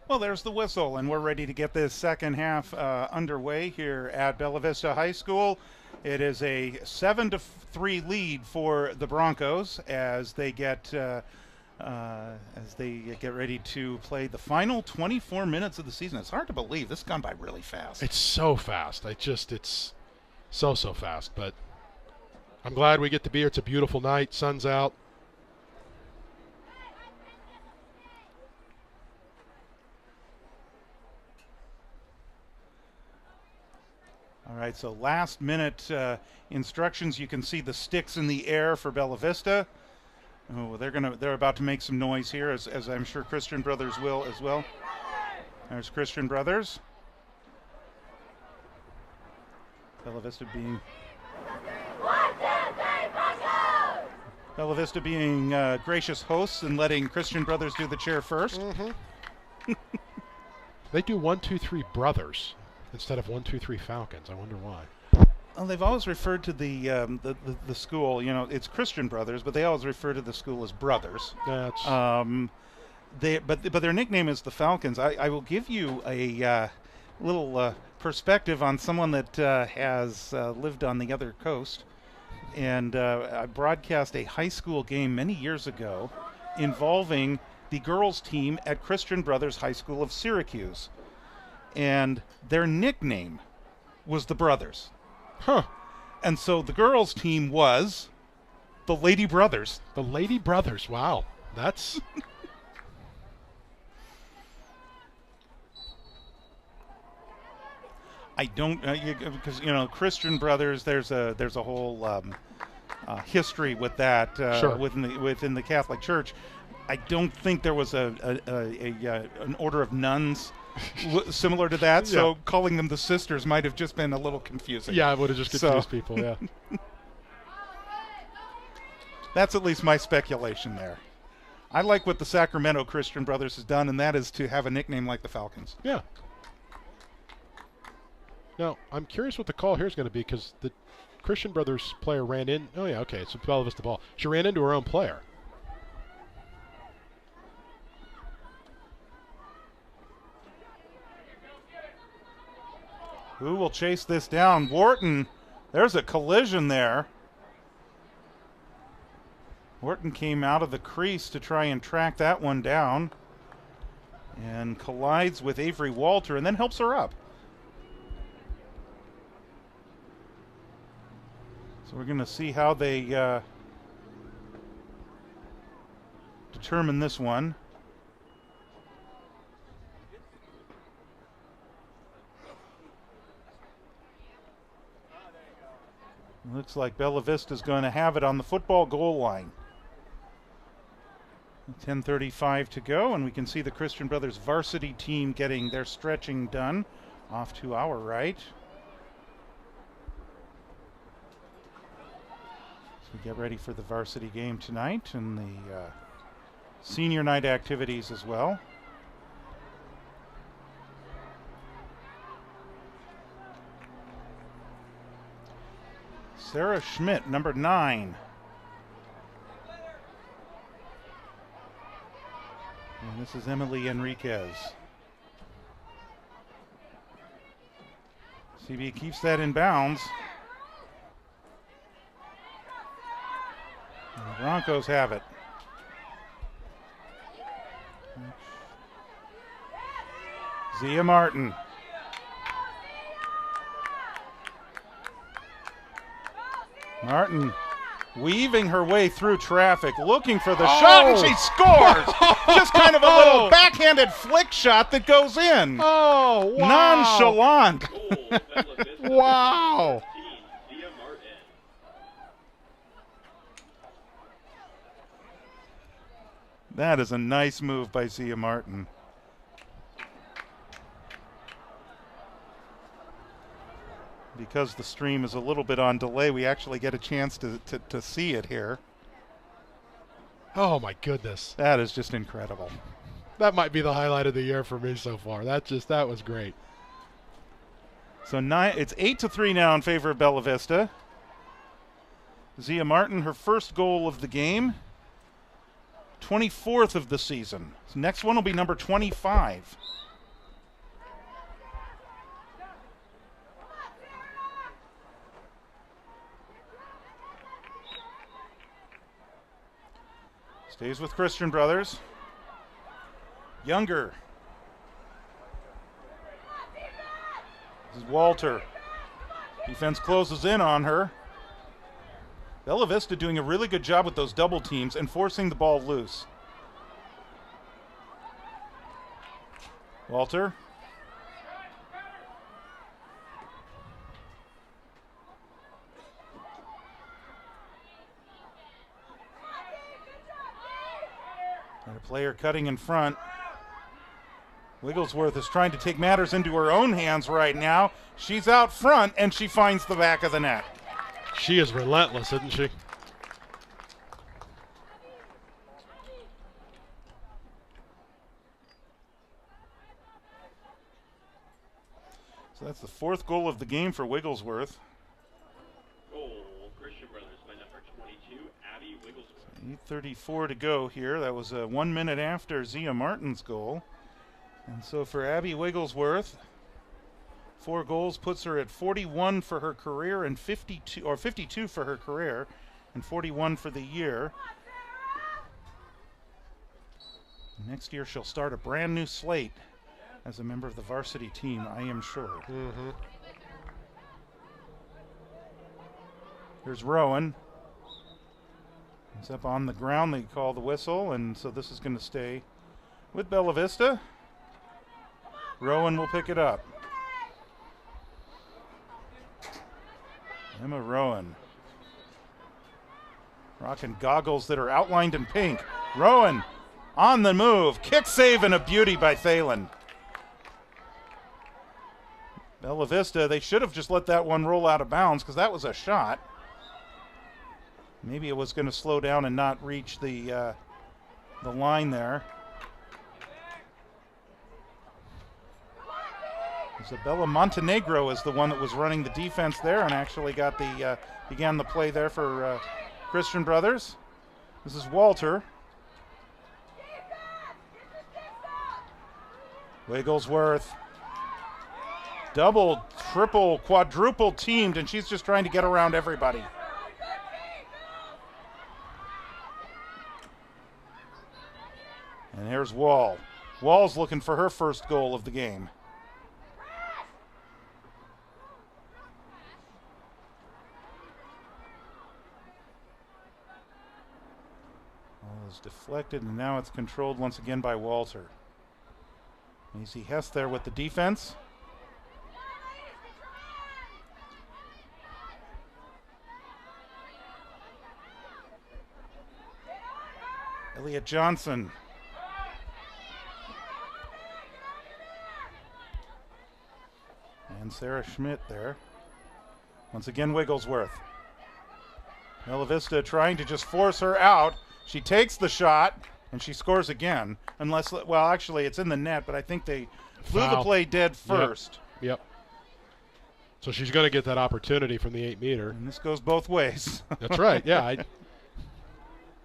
Well, there's the whistle, and we're ready to get this second half underway here at Bella Vista High School. It is a 7-3 lead for the Broncos as they get ready to play the final 24 minutes of the season. It's hard to believe this has gone by really fast. It's so fast. It's so fast. But I'm glad we get to be here. It's a beautiful night. Sun's out. All right, so last minute instructions. You can see the sticks in the air for Bella Vista. Oh, they're about to make some noise here, as I'm sure Christian Brothers will as well. There's Christian Brothers. Bella Vista being gracious hosts and letting Christian Brothers do the chair first. Mm-hmm. They do 1, 2, 3 Brothers instead of 1, 2, 3 Falcons. I wonder why. Well, they've always referred to the school. You know, it's Christian Brothers, but they always refer to the school as Brothers. That's But their nickname is the Falcons. I will give you a little perspective on someone that has lived on the other coast, and I broadcast a high school game many years ago involving the girls' team at Christian Brothers High School of Syracuse, and their nickname was the Brothers. huh. And so the girls' team was the Lady Brothers. The Lady Brothers. Wow. That's I don't because Christian Brothers. There's a whole history with that Sure. within the Catholic Church. I don't think there was an order of nuns similar to that. So Yeah. calling them the sisters might have just been a little confusing. Yeah, I would have just confused people, yeah. That's at least my speculation there. I like what the Sacramento Christian Brothers has done, and that is to have a nickname like the Falcons. Yeah. Now, I'm curious what the call here is going to be because the Christian Brothers player ran in. Oh, yeah, okay, it's Bella Vista ball. She ran into her own player. Who will chase this down? Wharton. There's a collision there. Wharton came out of the crease to try and track that one down and collides with Avery Walter and then helps her up. So we're going to see how they determine this one. Looks like Bella Vista's going to have it on the football goal line. 10:35 to go, and we can see the Christian Brothers varsity team getting their stretching done off to our right. So we get ready for the varsity game tonight and the senior night activities as well. Sarah Schmidt, number 9. And this is Emily Enriquez. CB keeps that in bounds. And the Broncos have it. Zia Martin. Martin weaving her way through traffic, looking for the shot, and she scores! Just kind of a little backhanded flick shot that goes in. Oh, wow. Nonchalant. Goal, Bella Vista. Wow. 15, Zia Martin. That is a nice move by Zia Martin. Because the stream is a little bit on delay, we actually get a chance to see it here. Oh, my goodness. That is just incredible. That might be the highlight of the year for me so far. That was great. So it's 8-3 now in favor of Bella Vista. Zia Martin, her first goal of the game. 24th of the season. So next one will be number 25. Stays with Christian Brothers. Younger. This is Walter. Defense closes in on her. Bella Vista doing a really good job with those double teams and forcing the ball loose. Walter. And a player cutting in front. Wigglesworth is trying to take matters into her own hands right now. She's out front and she finds the back of the net. She is relentless, isn't she? So that's the fourth goal of the game for Wigglesworth. Goal, Christian Brothers by number 22, Abby Wigglesworth. 8:34 to go here. That was 1 minute after Zia Martin's goal. And so for Abby Wigglesworth, 4 goals puts her at 41 for her career and 52 for her career and 41 for the year. Next year she'll start a brand new slate as a member of the varsity team, I am sure. Mm-hmm. Here's Rowan. It's up on the ground. They call the whistle, and so this is going to stay with Bella Vista. Rowan will pick it up. Emma Rowan. Rocking goggles that are outlined in pink. Rowan on the move. Kick save and a beauty by Thalen. Bella Vista, they should have just let that one roll out of bounds because that was a shot. Maybe it was going to slow down and not reach the line there. Isabella Montenegro is the one that was running the defense there and actually got the began the play there for Christian Brothers. This is Walter. Wigglesworth. Double, triple, quadruple teamed, and she's just trying to get around everybody. And here's Wall. Wall's looking for her first goal of the game. Ball is deflected, and now it's controlled once again by Walter. Macy Hess there with the defense. Elliot Johnson. And Sarah Schmidt there. Once again, Wigglesworth. Bella Vista trying to just force her out. She takes the shot, and she scores again. Unless, well, actually, it's in the net, but I think they flew the play dead first. Yep. So she's going to get that opportunity from the 8-meter. And this goes both ways. That's right, yeah.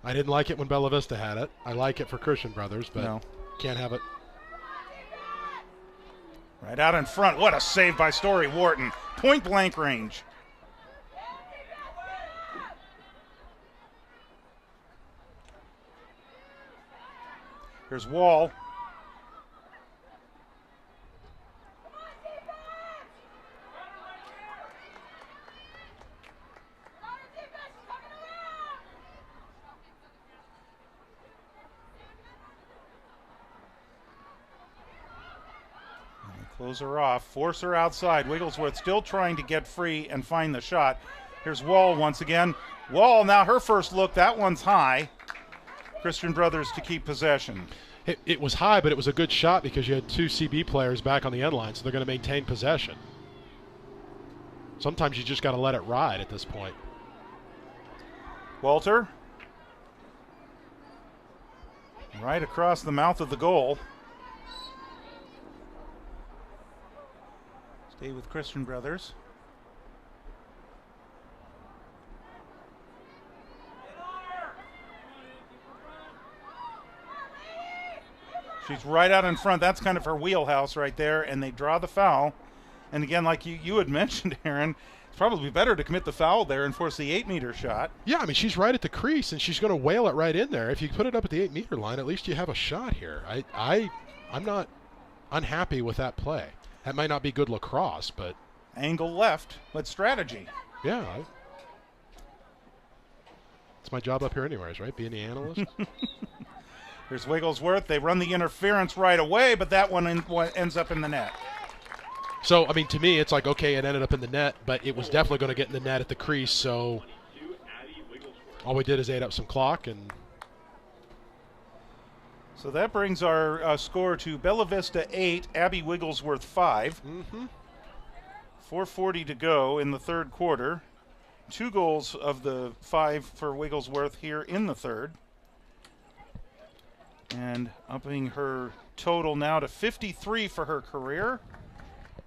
I didn't like it when Bella Vista had it. I like it for Christian Brothers, but can't have it. Right out in front. What a save by Story Wharton. Point blank range. Here's Wall. Close her off, force her outside. Wigglesworth still trying to get free and find the shot. Here's Wall once again. Wall, now her first look, that one's high. Christian Brothers to keep possession. It was high, but it was a good shot because you had 2 CB players back on the end line, so they're going to maintain possession. Sometimes you just got to let it ride at this point. Walter. Right across the mouth of the goal. Stay with Christian Brothers. She's right out in front. That's kind of her wheelhouse right there, and they draw the foul. And again, like you had mentioned, Aaron, it's probably better to commit the foul there and force the 8-meter shot. Yeah, I mean, she's right at the crease, and she's going to whale it right in there. If you put it up at the 8-meter line, at least you have a shot here. I'm not unhappy with that play. That might not be good lacrosse, but... Angle left, but strategy. Yeah. It's my job up here anyways, right? Being the analyst. Here's Wigglesworth. They run the interference right away, but that one ends up in the net. So, I mean, to me, it's like, okay, it ended up in the net, but it was definitely going to get in the net at the crease, so all we did is ate up some clock. And so that brings our score to Bella Vista 8, Abby Wigglesworth 5. 4:40 to go in the third quarter. 2 goals of the 5 for Wigglesworth here in the third. And upping her total now to 53 for her career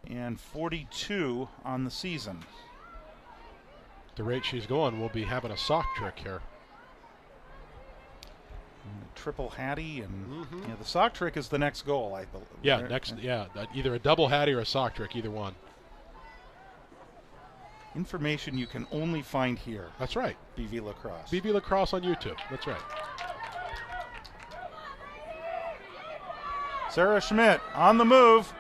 and 42 on the season. The rate she's going, we'll be having a sock trick here. Triple Hattie, and yeah, the sock trick is the next goal, I believe. Yeah, either a double Hattie or a sock trick, either one. Information you can only find here. That's right. BV Lacrosse. BV Lacrosse on YouTube. That's right. Sarah Schmidt on the move.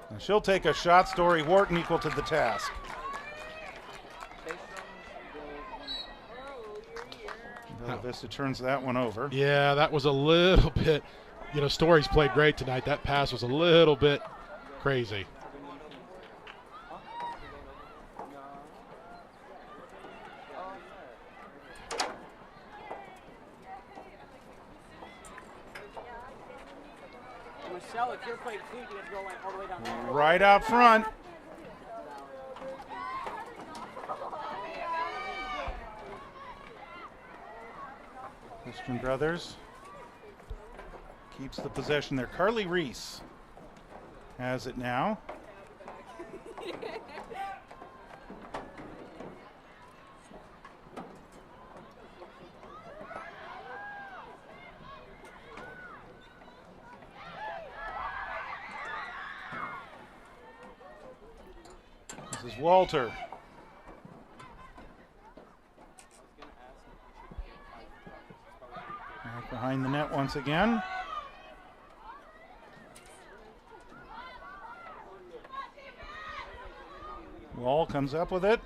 And she'll take a shot. Story Wharton equal to the task. Bella Vista turns that one over. Yeah, that was a little bit, Story's played great tonight. That pass was a little bit crazy. If you're playing food, you have to go all the way down there. Right out front. Christian Brothers keeps the possession there. Carly Reese has it now. This is Walter. Back behind the net once again. Wall comes up with it.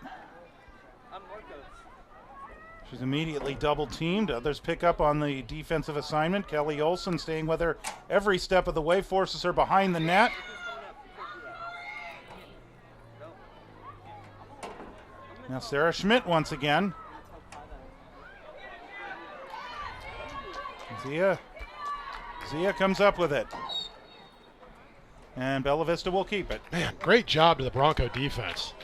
She's immediately double teamed. Others pick up on the defensive assignment. Kelly Olson staying with her every step of the way, forces her behind the net. Now Sarah Schmidt once again. Zia comes up with it. And Bella Vista will keep it. Man, great job to the Bronco defense.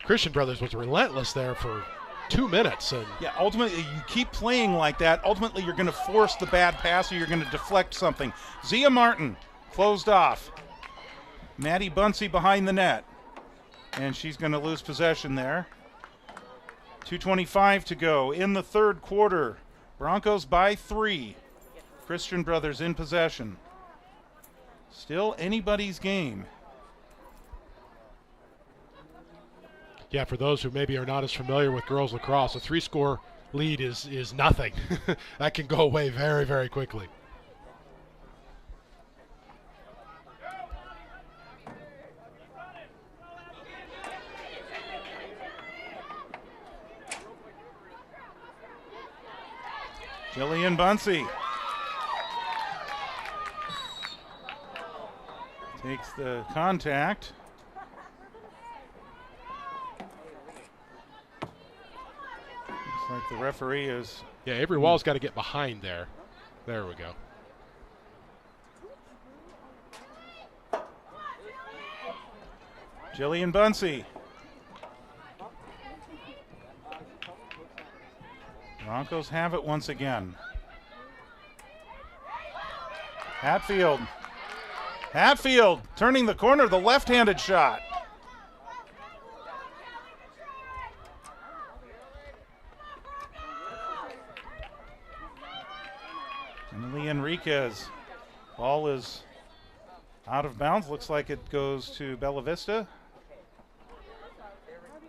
Christian Brothers was relentless there for 2 minutes. And yeah, ultimately, you keep playing like that. Ultimately, you're going to force the bad pass or you're going to deflect something. Zia Martin closed off. Maddie Bunsey behind the net. And she's going to lose possession there. 2:25 to go in the third quarter. Broncos by 3. Christian Brothers in possession. Still anybody's game. yeah, for those who maybe are not as familiar with girls lacrosse, a 3-score lead is nothing. That can go away very, very quickly. Jillian Bunsey takes the contact. Looks like the referee is... Yeah, Avery Wall's got to get behind there. There we go. Jillian Bunsey. Broncos have it once again. Hatfield turning the corner, the left-handed shot. Emily Enriquez. Ball is out of bounds. Looks like it goes to Bella Vista.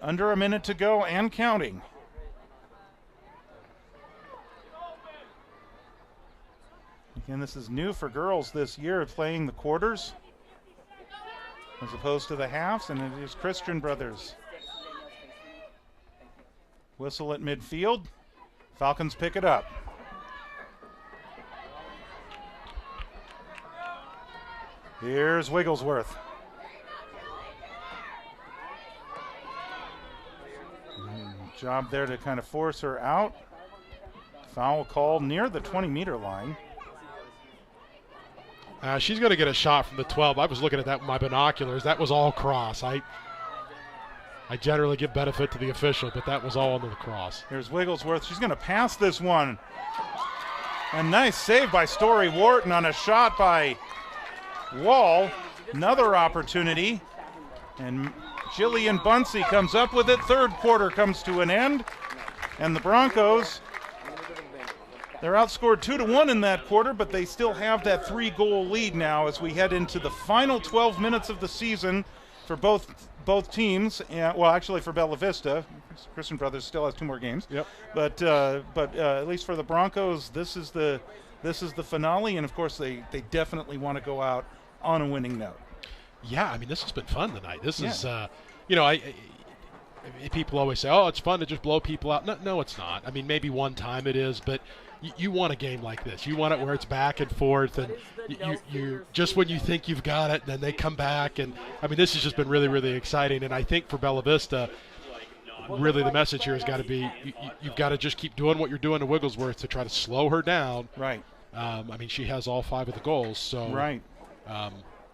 Under a minute to go and counting. Again, this is new for girls this year, playing the quarters as opposed to the halves, and it is Christian Brothers. Whistle at midfield. Falcons pick it up. Here's Wigglesworth. Job there to kind of force her out. Foul called near the 20-meter line. She's going to get a shot from the 12. I was looking at that with my binoculars. That was all cross. I generally give benefit to the official, but that was all on the cross. Here's Wigglesworth. She's going to pass this one. A nice save by Story Wharton on a shot by Wall. Another opportunity. And Jillian Bunsey comes up with it. Third quarter comes to an end. And the Broncos, they're outscored 2-1 in that quarter, but they still have that 3-goal lead now as we head into the final 12 minutes of the season for both teams. Well, actually for Bella Vista. Christian Brothers still has 2 more games. Yep. But at least for the Broncos, this is the finale, and of course they definitely want to go out on a winning note. Yeah, I mean, this has been fun tonight. This is, people always say, oh, it's fun to just blow people out. No, it's not. I mean, maybe one time it is, but you want a game like this. You want it where it's back and forth, and you just when you think you've got it, then they come back. And, I mean, this has just been really, really exciting. And I think for Bella Vista, really the message here has got to be you've got to just keep doing what you're doing to Wigglesworth to try to slow her down. Right. I mean, she has all 5 of the goals. So right.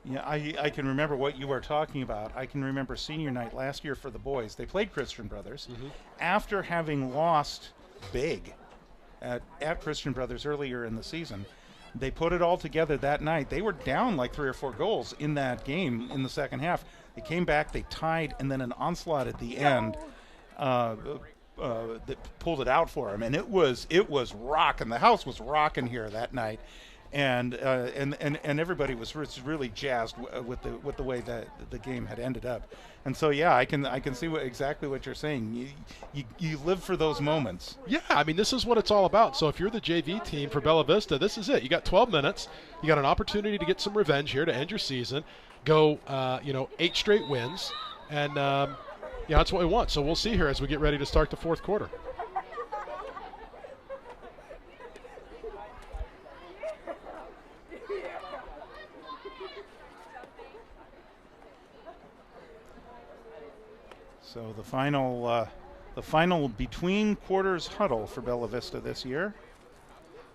Yeah, I can remember what you were talking about. I can remember senior night last year for the boys. They played Christian Brothers. Mm-hmm. After having lost big at Christian Brothers earlier in the season, they put it all together that night. They were down like 3 or 4 goals in that game in the second half. They came back, they tied, and then an onslaught at the end that pulled it out for them. And it was rocking. The house was rocking here that night. And everybody was really jazzed with the way that the game had ended up, and so yeah, I can see exactly what you're saying. You live for those moments. Yeah, I mean, this is what it's all about. So if you're the JV team for Bella Vista, this is it. You got 12 minutes. You got an opportunity to get some revenge here to end your season. Go 8 straight wins, and that's what we want. So we'll see here as we get ready to start the fourth quarter. So the final between quarters huddle for Bella Vista this year.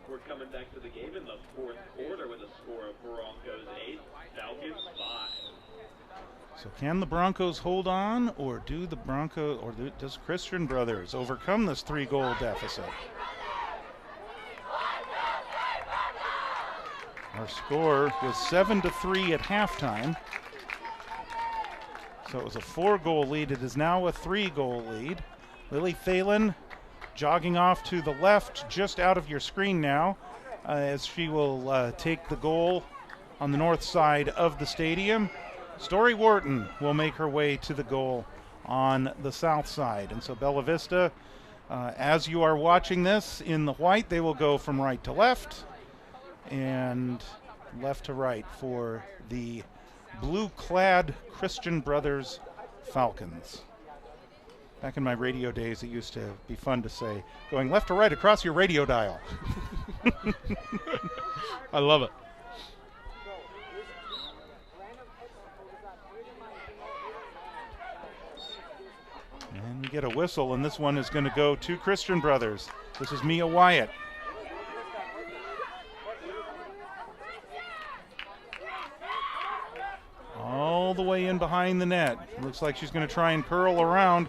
We're coming back to the game in the fourth quarter with a score of Broncos 8, Falcons 5. So can the Broncos hold on, or does Christian Brothers overcome this 3-goal deficit? Our score was 7-3 at halftime. So it was a 4-goal lead. It is now a 3-goal lead. Lily Thalen jogging off to the left, just out of your screen now, as she will take the goal on the north side of the stadium. Story Wharton will make her way to the goal on the south side. And so Bella Vista, as you are watching this in the white, they will go from right to left and left to right for the blue-clad Christian Brothers Falcons. Back in my radio days, it used to be fun to say, going left to right across your radio dial. I love it. And we get a whistle, and this one is going to go to Christian Brothers. This is Mia Wyatt. All the way in behind the net. Looks like she's going to try and curl around.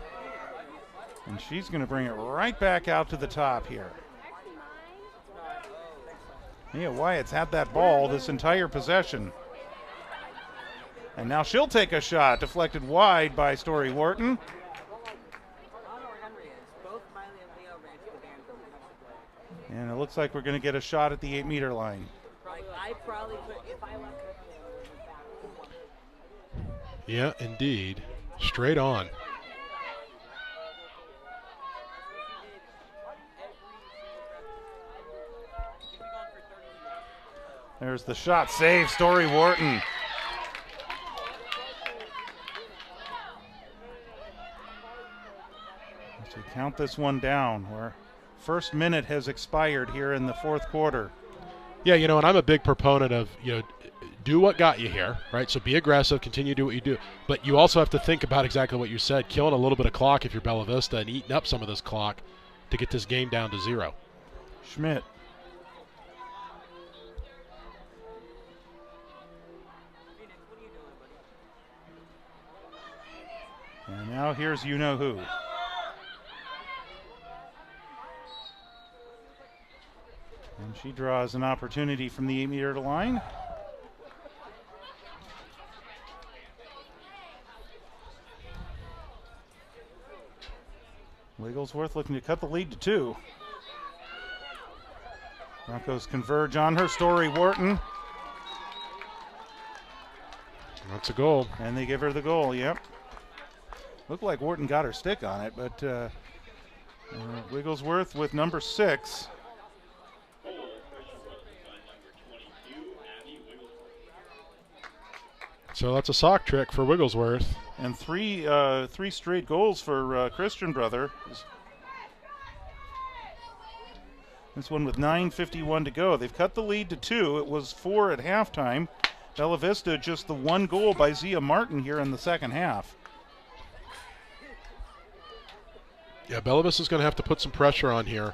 And she's going to bring it right back out to the top here. Mia Wyatt's had that ball this entire possession. And now she'll take a shot, deflected wide by Story Wharton. And it looks looks like we're going to get a shot at the 8-meter line. I probably could, if I left. Yeah, indeed. Straight on. There's the shot. Save, Story Wharton. As we count this one down, where first minute has expired here in the fourth quarter. Yeah, you know, and I'm a big proponent of, you know, do what got you here, right? So be aggressive, continue to do what you do. But you also have to think about exactly what you said, killing a little bit of clock if you're Bella Vista and eating up some of this clock to get this game down to 0. Schmidt. And now here's you-know-who. And she draws an opportunity from the 8-meter line. Wigglesworth looking to cut the lead to 2. Broncos converge on her. Story Wharton. That's a goal. And they give her the goal, yep. Looked like Wharton got her stick on it, but Wigglesworth with number 6. So that's a sock trick for Wigglesworth. And three straight goals for Christian Brother. This one with 9:51 to go. They've cut the lead to 2. It was 4 at halftime. Bella Vista just the 1 goal by Zia Martin here in the second half. Yeah, Bella Vista's going to have to put some pressure on here.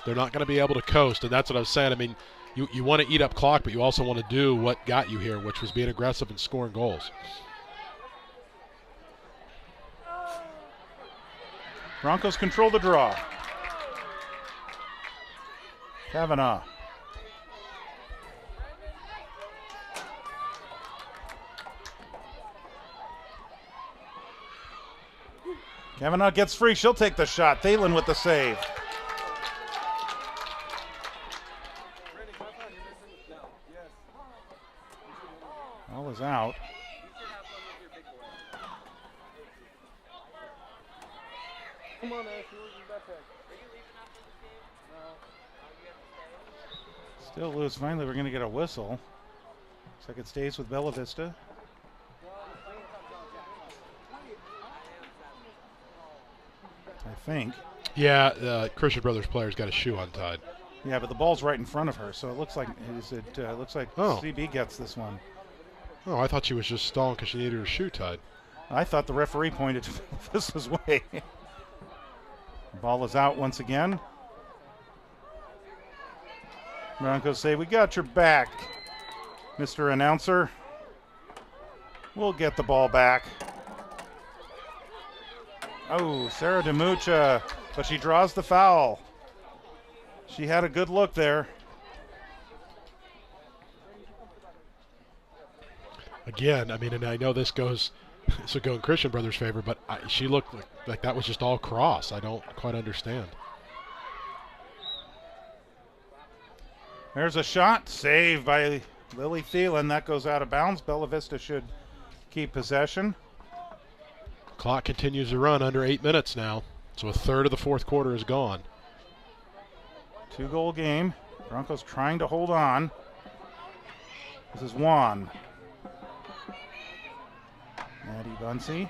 They're not going to be able to coast, and that's what I was saying. I mean, you want to eat up clock, but you also want to do what got you here, which was being aggressive and scoring goals. Broncos control the draw. Kavanaugh. Kavanaugh gets free. She'll take the shot. Thalen with the save. Ball is out. Come on, Ash, you're losing backpack. Still loose. Finally, we're going to get a whistle. Looks like it stays with Bella Vista. I think. Yeah, Christian Brothers player's got a shoe untied. Yeah, but the ball's right in front of her, so it looks like CB gets this one. Oh, I thought she was just stalling because she needed her shoe tied. I thought the referee pointed Vista's way. The ball is out once again. Broncos say, "We got your back, Mr. Announcer." We'll get the ball back. Oh, Sarah DeMucha, but she draws the foul. She had a good look there. Again, I mean, and I know this go in Christian Brothers' favor, but she looked like that was just all cross. I don't quite understand. There's a shot, saved by Lily Thielen. That goes out of bounds. Bella Vista should keep possession. Clock continues to run under 8 minutes now, so a third of the fourth quarter is gone. 2-goal game. Broncos trying to hold on. This is Juan. Maddie Bunsey.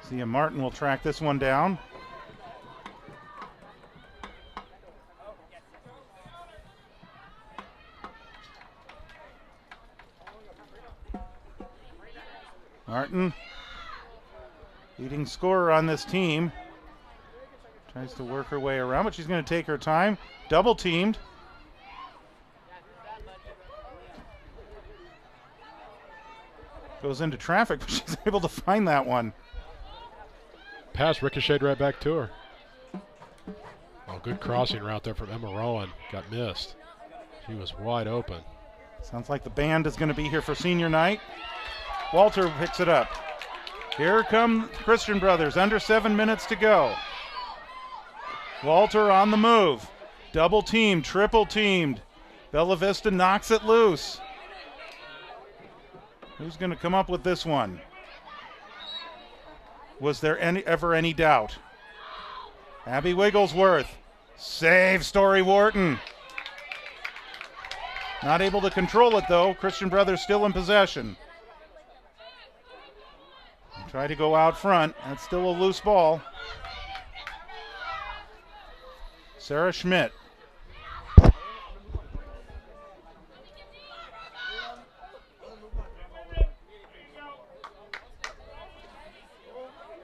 Zia Martin will track this one down. Martin, leading scorer on this team, tries to work her way around, but she's going to take her time. Double teamed. Goes into traffic, but she's able to find that one. Pass ricocheted right back to her. Oh, good crossing route there from Emma Rowan. Got missed. She was wide open. Sounds like the band is going to be here for senior night. Walter picks it up. Here come Christian Brothers, under 7 minutes to go. Walter on the move. Double teamed, triple teamed. Bella Vista knocks it loose. Who's going to come up with this one? Was there ever any doubt? Abby Wigglesworth. Save Story Wharton. Not able to control it though. Christian Brothers still in possession. Try to go out front. That's still a loose ball. Sarah Schmidt.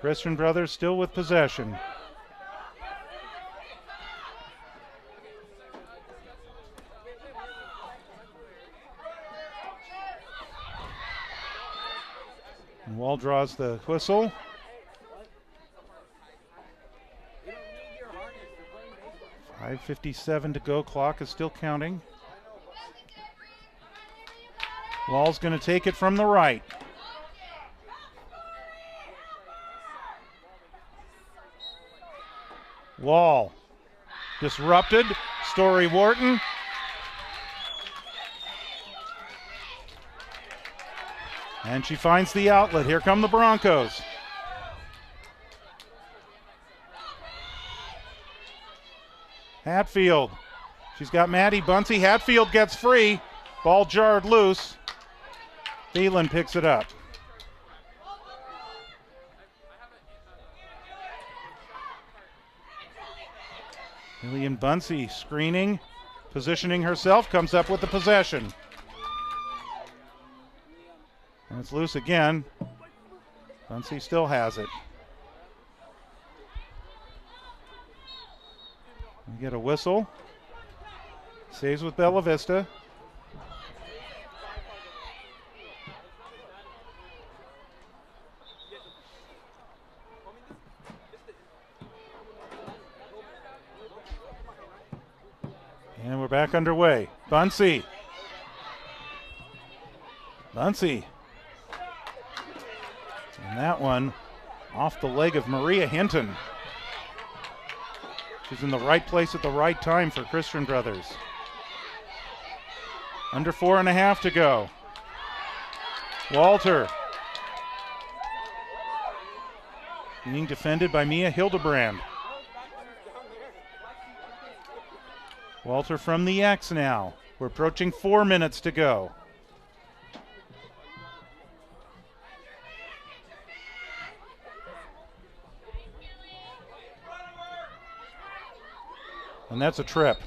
Christian Brothers still with possession. And Wall draws the whistle. .5:57 to go. Clock is still counting. Wall's going to take it from the right. Wall disrupted. Story Wharton. And she finds the outlet. Here come the Broncos. Hatfield. She's got Maddie Bunsey. Hatfield gets free. Ball jarred loose. Thielen picks it up. Lillian Bunsey screening, positioning herself, comes up with the possession. And it's loose again. Bunsey still has it. We get a whistle. Saves with Bella Vista. And we're back underway. Bunsey. Bunsey. And that one off the leg of Maria Hinton. She's in the right place at the right time for Christian Brothers. Under 4.5 to go. Walter. Being defended by Mia Hildebrand. Walter from the X now. We're approaching 4 minutes to go. And that's a trip.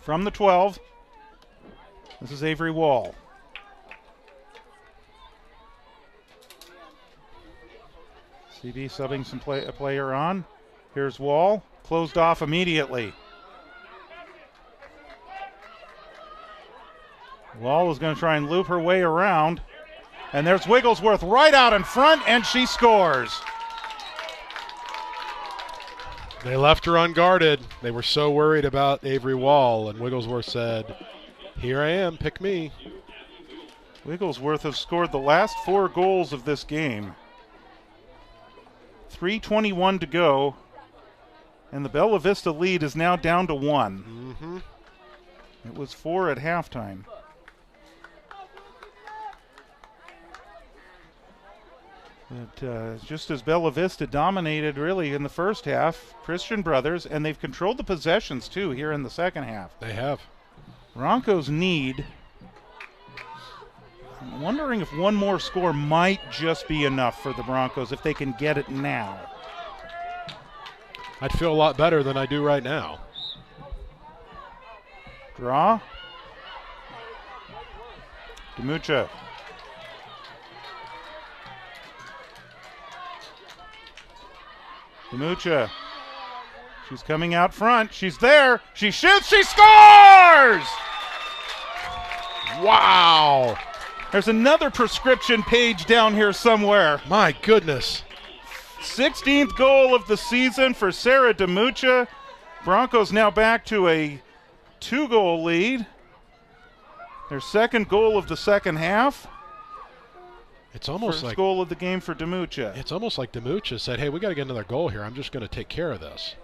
From the 12, this is Avery Wall. CB subbing a player on. Here's Wall, closed off immediately. Wall is going to try and loop her way around. And there's Wigglesworth right out in front, and she scores. They left her unguarded. They were so worried about Avery Wall, and Wigglesworth said, "Here I am, pick me." Wigglesworth has scored the last 4 goals of this game. 3:21 to go, and the Bella Vista lead is now down to 1. Mm-hmm. It was 4 at halftime. But just as Bella Vista dominated really in the first half, Christian Brothers, and they've controlled the possessions too here in the second half. They have. Broncos need, I'm wondering if one more score might just be enough for the Broncos if they can get it now. I'd feel a lot better than I do right now. Draw. Demucha. Demucha. She's coming out front. She's there. She shoots. She scores! Wow. There's another prescription page down here somewhere. My goodness. 16th goal of the season for Sarah Demucha. Broncos now back to a 2-goal lead. Their second goal of the second half. It's almost First like goal of the game for Demucha. It's almost like Demucha said, hey, we got to get another goal here. I'm just going to take care of this.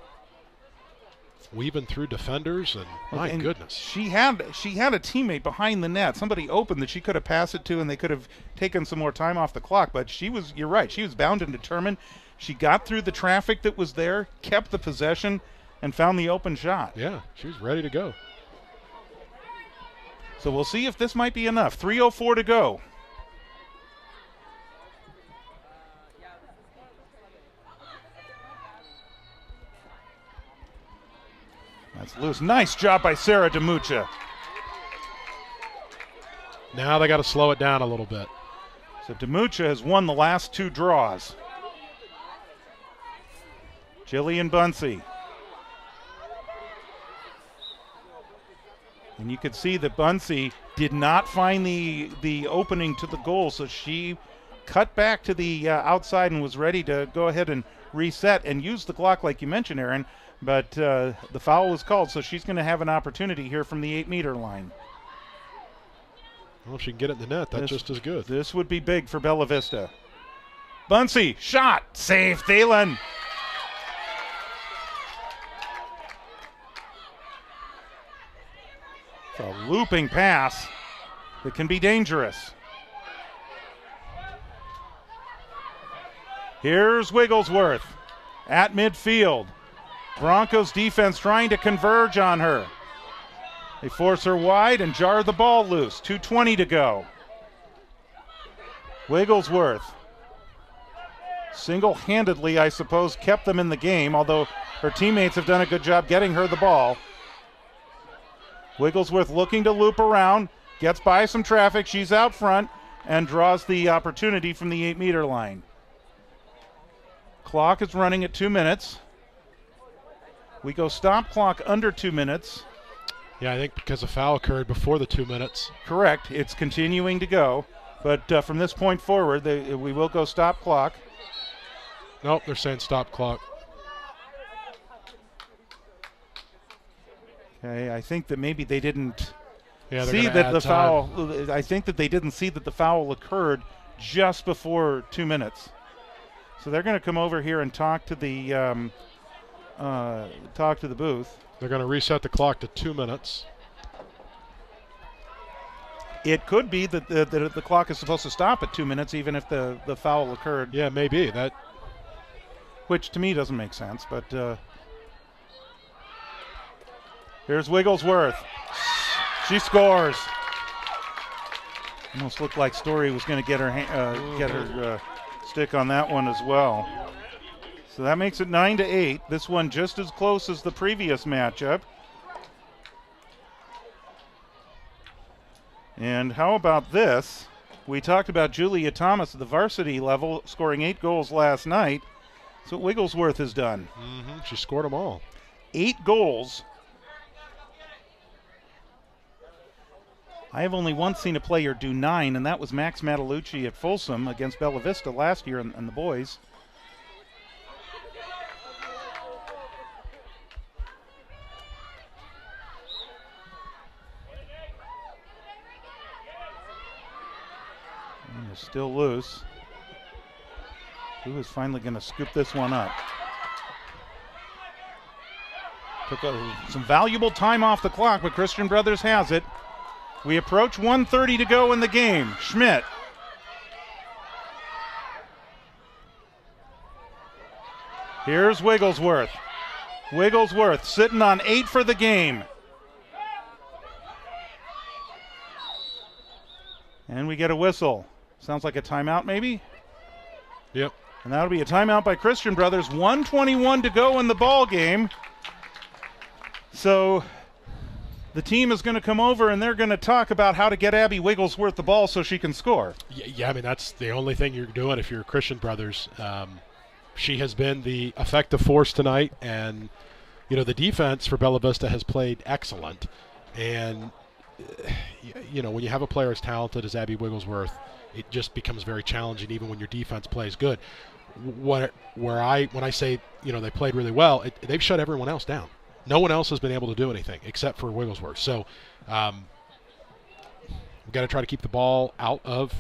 Weaving through defenders, and my goodness. She had a teammate behind the net, somebody open that she could have passed it to, and they could have taken some more time off the clock. But you're right, she was bound and determined. She got through the traffic that was there, kept the possession, and found the open shot. Yeah, she was ready to go. So we'll see if this might be enough. 3:04 to go. That's loose. Nice job by Sarah Demucha. Now they got to slow it down a little bit. So Demucha has won the last 2 draws. Jillian Bunsey. And you could see that Bunsey did not find the opening to the goal, so she cut back to the outside and was ready to go ahead and reset and use the clock like you mentioned, Aaron. But the foul was called, so she's going to have an opportunity here from the 8-meter line. Well, if she can get it in the net, that's just as good. This would be big for Bella Vista. Bunsey, shot, save, Thalen. It's a looping pass that can be dangerous. Here's Wigglesworth at midfield. Broncos defense trying to converge on her. They force her wide and jar the ball loose. 2:20 to go. Wigglesworth single-handedly, I suppose, kept them in the game, although her teammates have done a good job getting her the ball. Wigglesworth looking to loop around, gets by some traffic. She's out front and draws the opportunity from the 8-meter line. Clock is running at 2 minutes. We go stop clock under 2 minutes. Yeah, I think because a foul occurred before the 2 minutes. Correct. It's continuing to go. But from this point forward, we will go stop clock. Nope, they're saying stop clock. Okay, I think that maybe they didn't see that the foul. I think that they didn't see that the foul occurred just before 2 minutes. So they're going to come over here and talk to the booth. They're going to reset the clock to 2 minutes. It could be that the clock is supposed to stop at 2 minutes, even if the foul occurred. Yeah, maybe that. Which to me doesn't make sense, but here's Wigglesworth. She scores. Almost looked like Story was going to get her stick on that one as well. So that makes it 9-8. This one just as close as the previous matchup. And how about this? We talked about Julia Thomas at the varsity level scoring 8 goals last night. That's what Wigglesworth has done. She scored them all. 8 goals. I have only once seen a player do 9, and that was Max Matalucci at Folsom against Bella Vista last year and the boys. And it's still loose. Who is finally going to scoop this one up? Took some valuable time off the clock, but Christian Brothers has it. We approach 1:30 to go in the game. Schmidt. Here's Wigglesworth. Wigglesworth sitting on 8 for the game. And we get a whistle. Sounds like a timeout maybe? Yep. And that'll be a timeout by Christian Brothers. 1:21 to go in the ball game. So the team is going to come over and they're going to talk about how to get Abby Wigglesworth the ball so she can score. Yeah, I mean, that's the only thing you're doing if you're Christian Brothers. She has been the effective force tonight, and, you know, the defense for Bella Vista has played excellent. And, you know, when you have a player as talented as Abby Wigglesworth, it just becomes very challenging even when your defense plays good. When I say, you know, they played really well, they've shut everyone else down. No one else has been able to do anything except for Wigglesworth. So We've got to try to keep the ball out of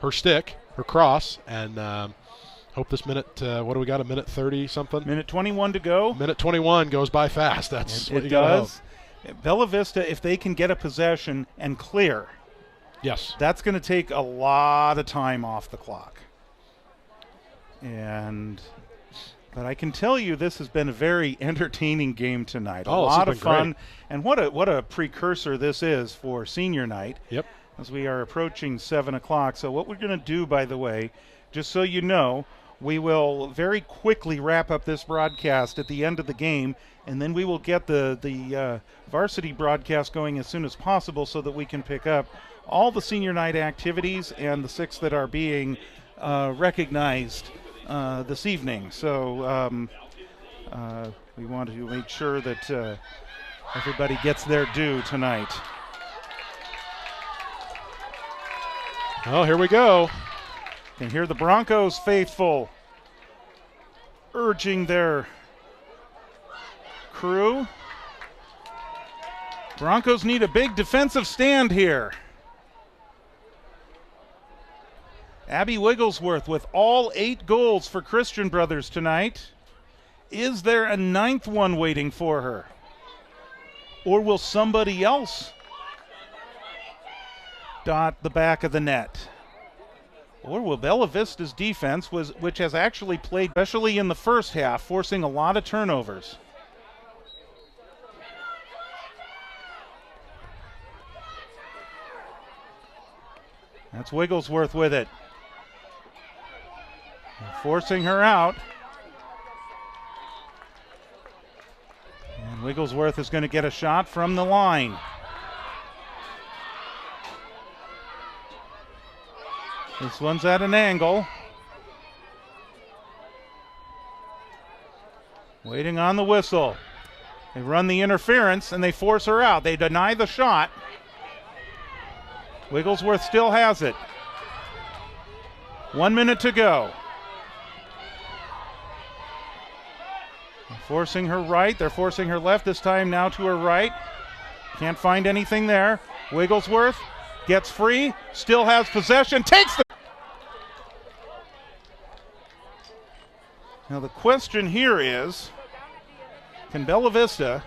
her stick, her cross, and hope this minute, what do we got, a minute 30 something? Minute 21 to go. Minute 21 goes by fast. That's what It you got to hope. does. Bella Vista, if they can get a possession and clear, Yes. that's going to take a lot of time off the clock. But I can tell you this has been a very entertaining game tonight. A Oh, this has lot been of fun. great. And what a precursor this is for senior night. Yep. As we are approaching 7 o'clock. So what we're going to do, by the way, just so you know, we will very quickly wrap up this broadcast at the end of the game, and then we will get the varsity broadcast going as soon as possible so that we can pick up all the senior night activities and the 6 that are being recognized this evening. So we want to make sure that everybody gets their due tonight. Oh, here we go. And hear the Broncos faithful urging their crew. Broncos need a big defensive stand here. Abby Wigglesworth with all 8 goals for Christian Brothers tonight. Is there a 9th one waiting for her? Or will somebody else dot the back of the net? Or will Bella Vista's defense, which has actually played, especially in the first half, forcing a lot of turnovers? That's Wigglesworth with it. Forcing her out. And Wigglesworth is going to get a shot from the line. This one's at an angle. Waiting on the whistle. They run the interference and they force her out. They deny the shot. Wigglesworth still has it. 1 minute to go. They're forcing her right. They're forcing her left this time now to her right. Can't find anything there. Wigglesworth gets free. Still has possession. Takes the... Now the question here is, can Bella Vista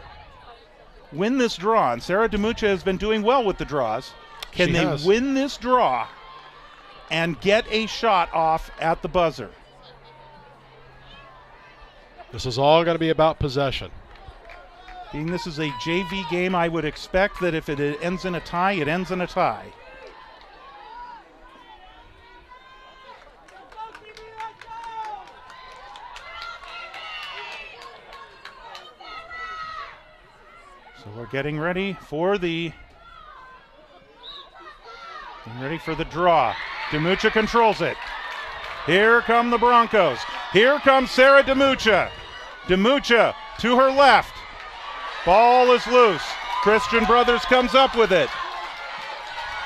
win this draw? And Sarah DeMucha has been doing well with the draws. Can She they has. win this draw and get a shot off at the buzzer? This is all going to be about possession. Being this is a JV game, I would expect that if it ends in a tie, it ends in a tie. So we're getting ready for the draw. DeMucha controls it. Here come the Broncos. Here comes Sarah DeMucha. DeMucha to her left. Ball is loose. Christian Brothers comes up with it.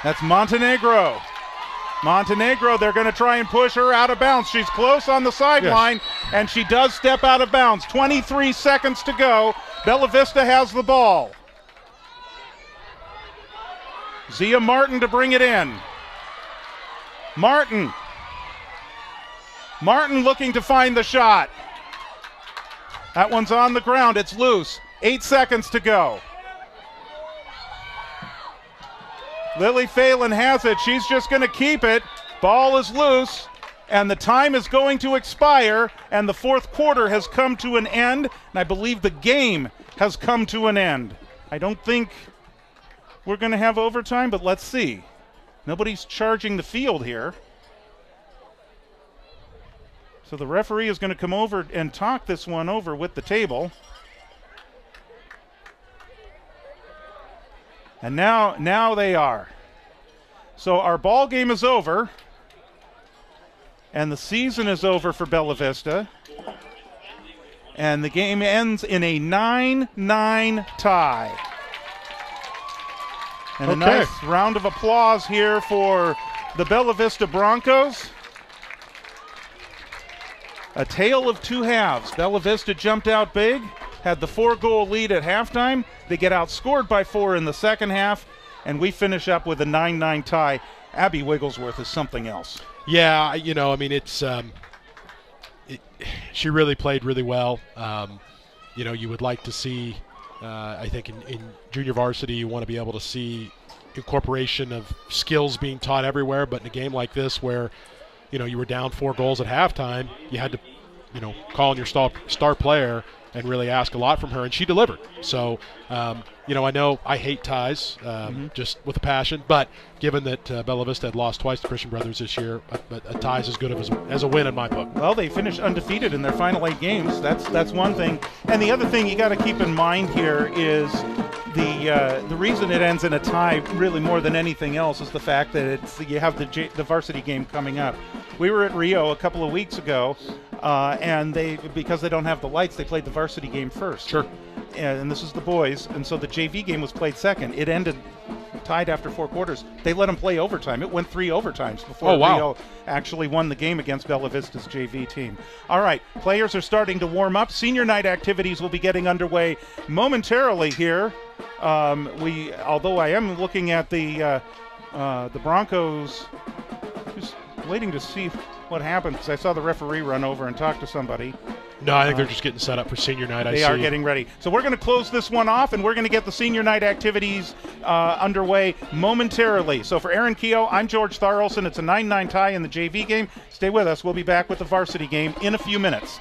That's Montenegro. Montenegro, they're going to try and push her out of bounds. She's close on the sideline, and she does step out of bounds. 23 seconds to go. Bella Vista has the ball. Zia Martin to bring it in. Martin looking to find the shot. That one's on the ground. It's loose. 8 seconds to go. Lily Phelan has it. She's just going to keep it. Ball is loose, and the time is going to expire, and the fourth quarter has come to an end, and I believe the game has come to an end. I don't think we're going to have overtime, but let's see. Nobody's charging the field here. So the referee is going to come over and talk this one over with the table. And now they are. So our ball game is over. And the season is over for Bella Vista. And the game ends in a 9-9 tie. And a nice round of applause here for the Bella Vista Broncos. A tale of two halves. Bella Vista jumped out big, had the 4-goal lead at halftime. They get outscored by 4 in the second half, and we finish up with a 9-9 tie. Abby Wigglesworth is something else. Yeah, I mean, she really played really well. You would like to see, I think in junior varsity, you want to be able to see incorporation of skills being taught everywhere, but in a game like this where, you were down 4 goals at halftime, you had to, call on your star player and really ask a lot from her, and she delivered. So, I know I hate ties, just with a passion, but given that Bella Vista had lost twice to Christian Brothers this year, a tie is as good as a win in my book. Well, they finished undefeated in their final 8 games. That's one thing. And the other thing you got to keep in mind here is the reason it ends in a tie, really more than anything else, is the fact that you have the varsity game coming up. We were at Rio a couple of weeks ago, and because they don't have the lights, they played the varsity game first. Sure. And this is the boys, and so the JV game was played second. It ended tied after 4 quarters. They let them play overtime. It went 3 overtimes before Rio actually won the game against Bella Vista's JV team. All right, players are starting to warm up. Senior night activities will be getting underway momentarily here. Although I am looking at the Broncos, just waiting to see what happened, because I saw the referee run over and talk to somebody. No, I think they're just getting set up for senior night. They are getting ready. So we're going to close this one off, and we're going to get the senior night activities underway momentarily. So for Aaron Keogh, I'm George Tharolson. It's a 9-9 tie in the JV game. Stay with us. We'll be back with the varsity game in a few minutes.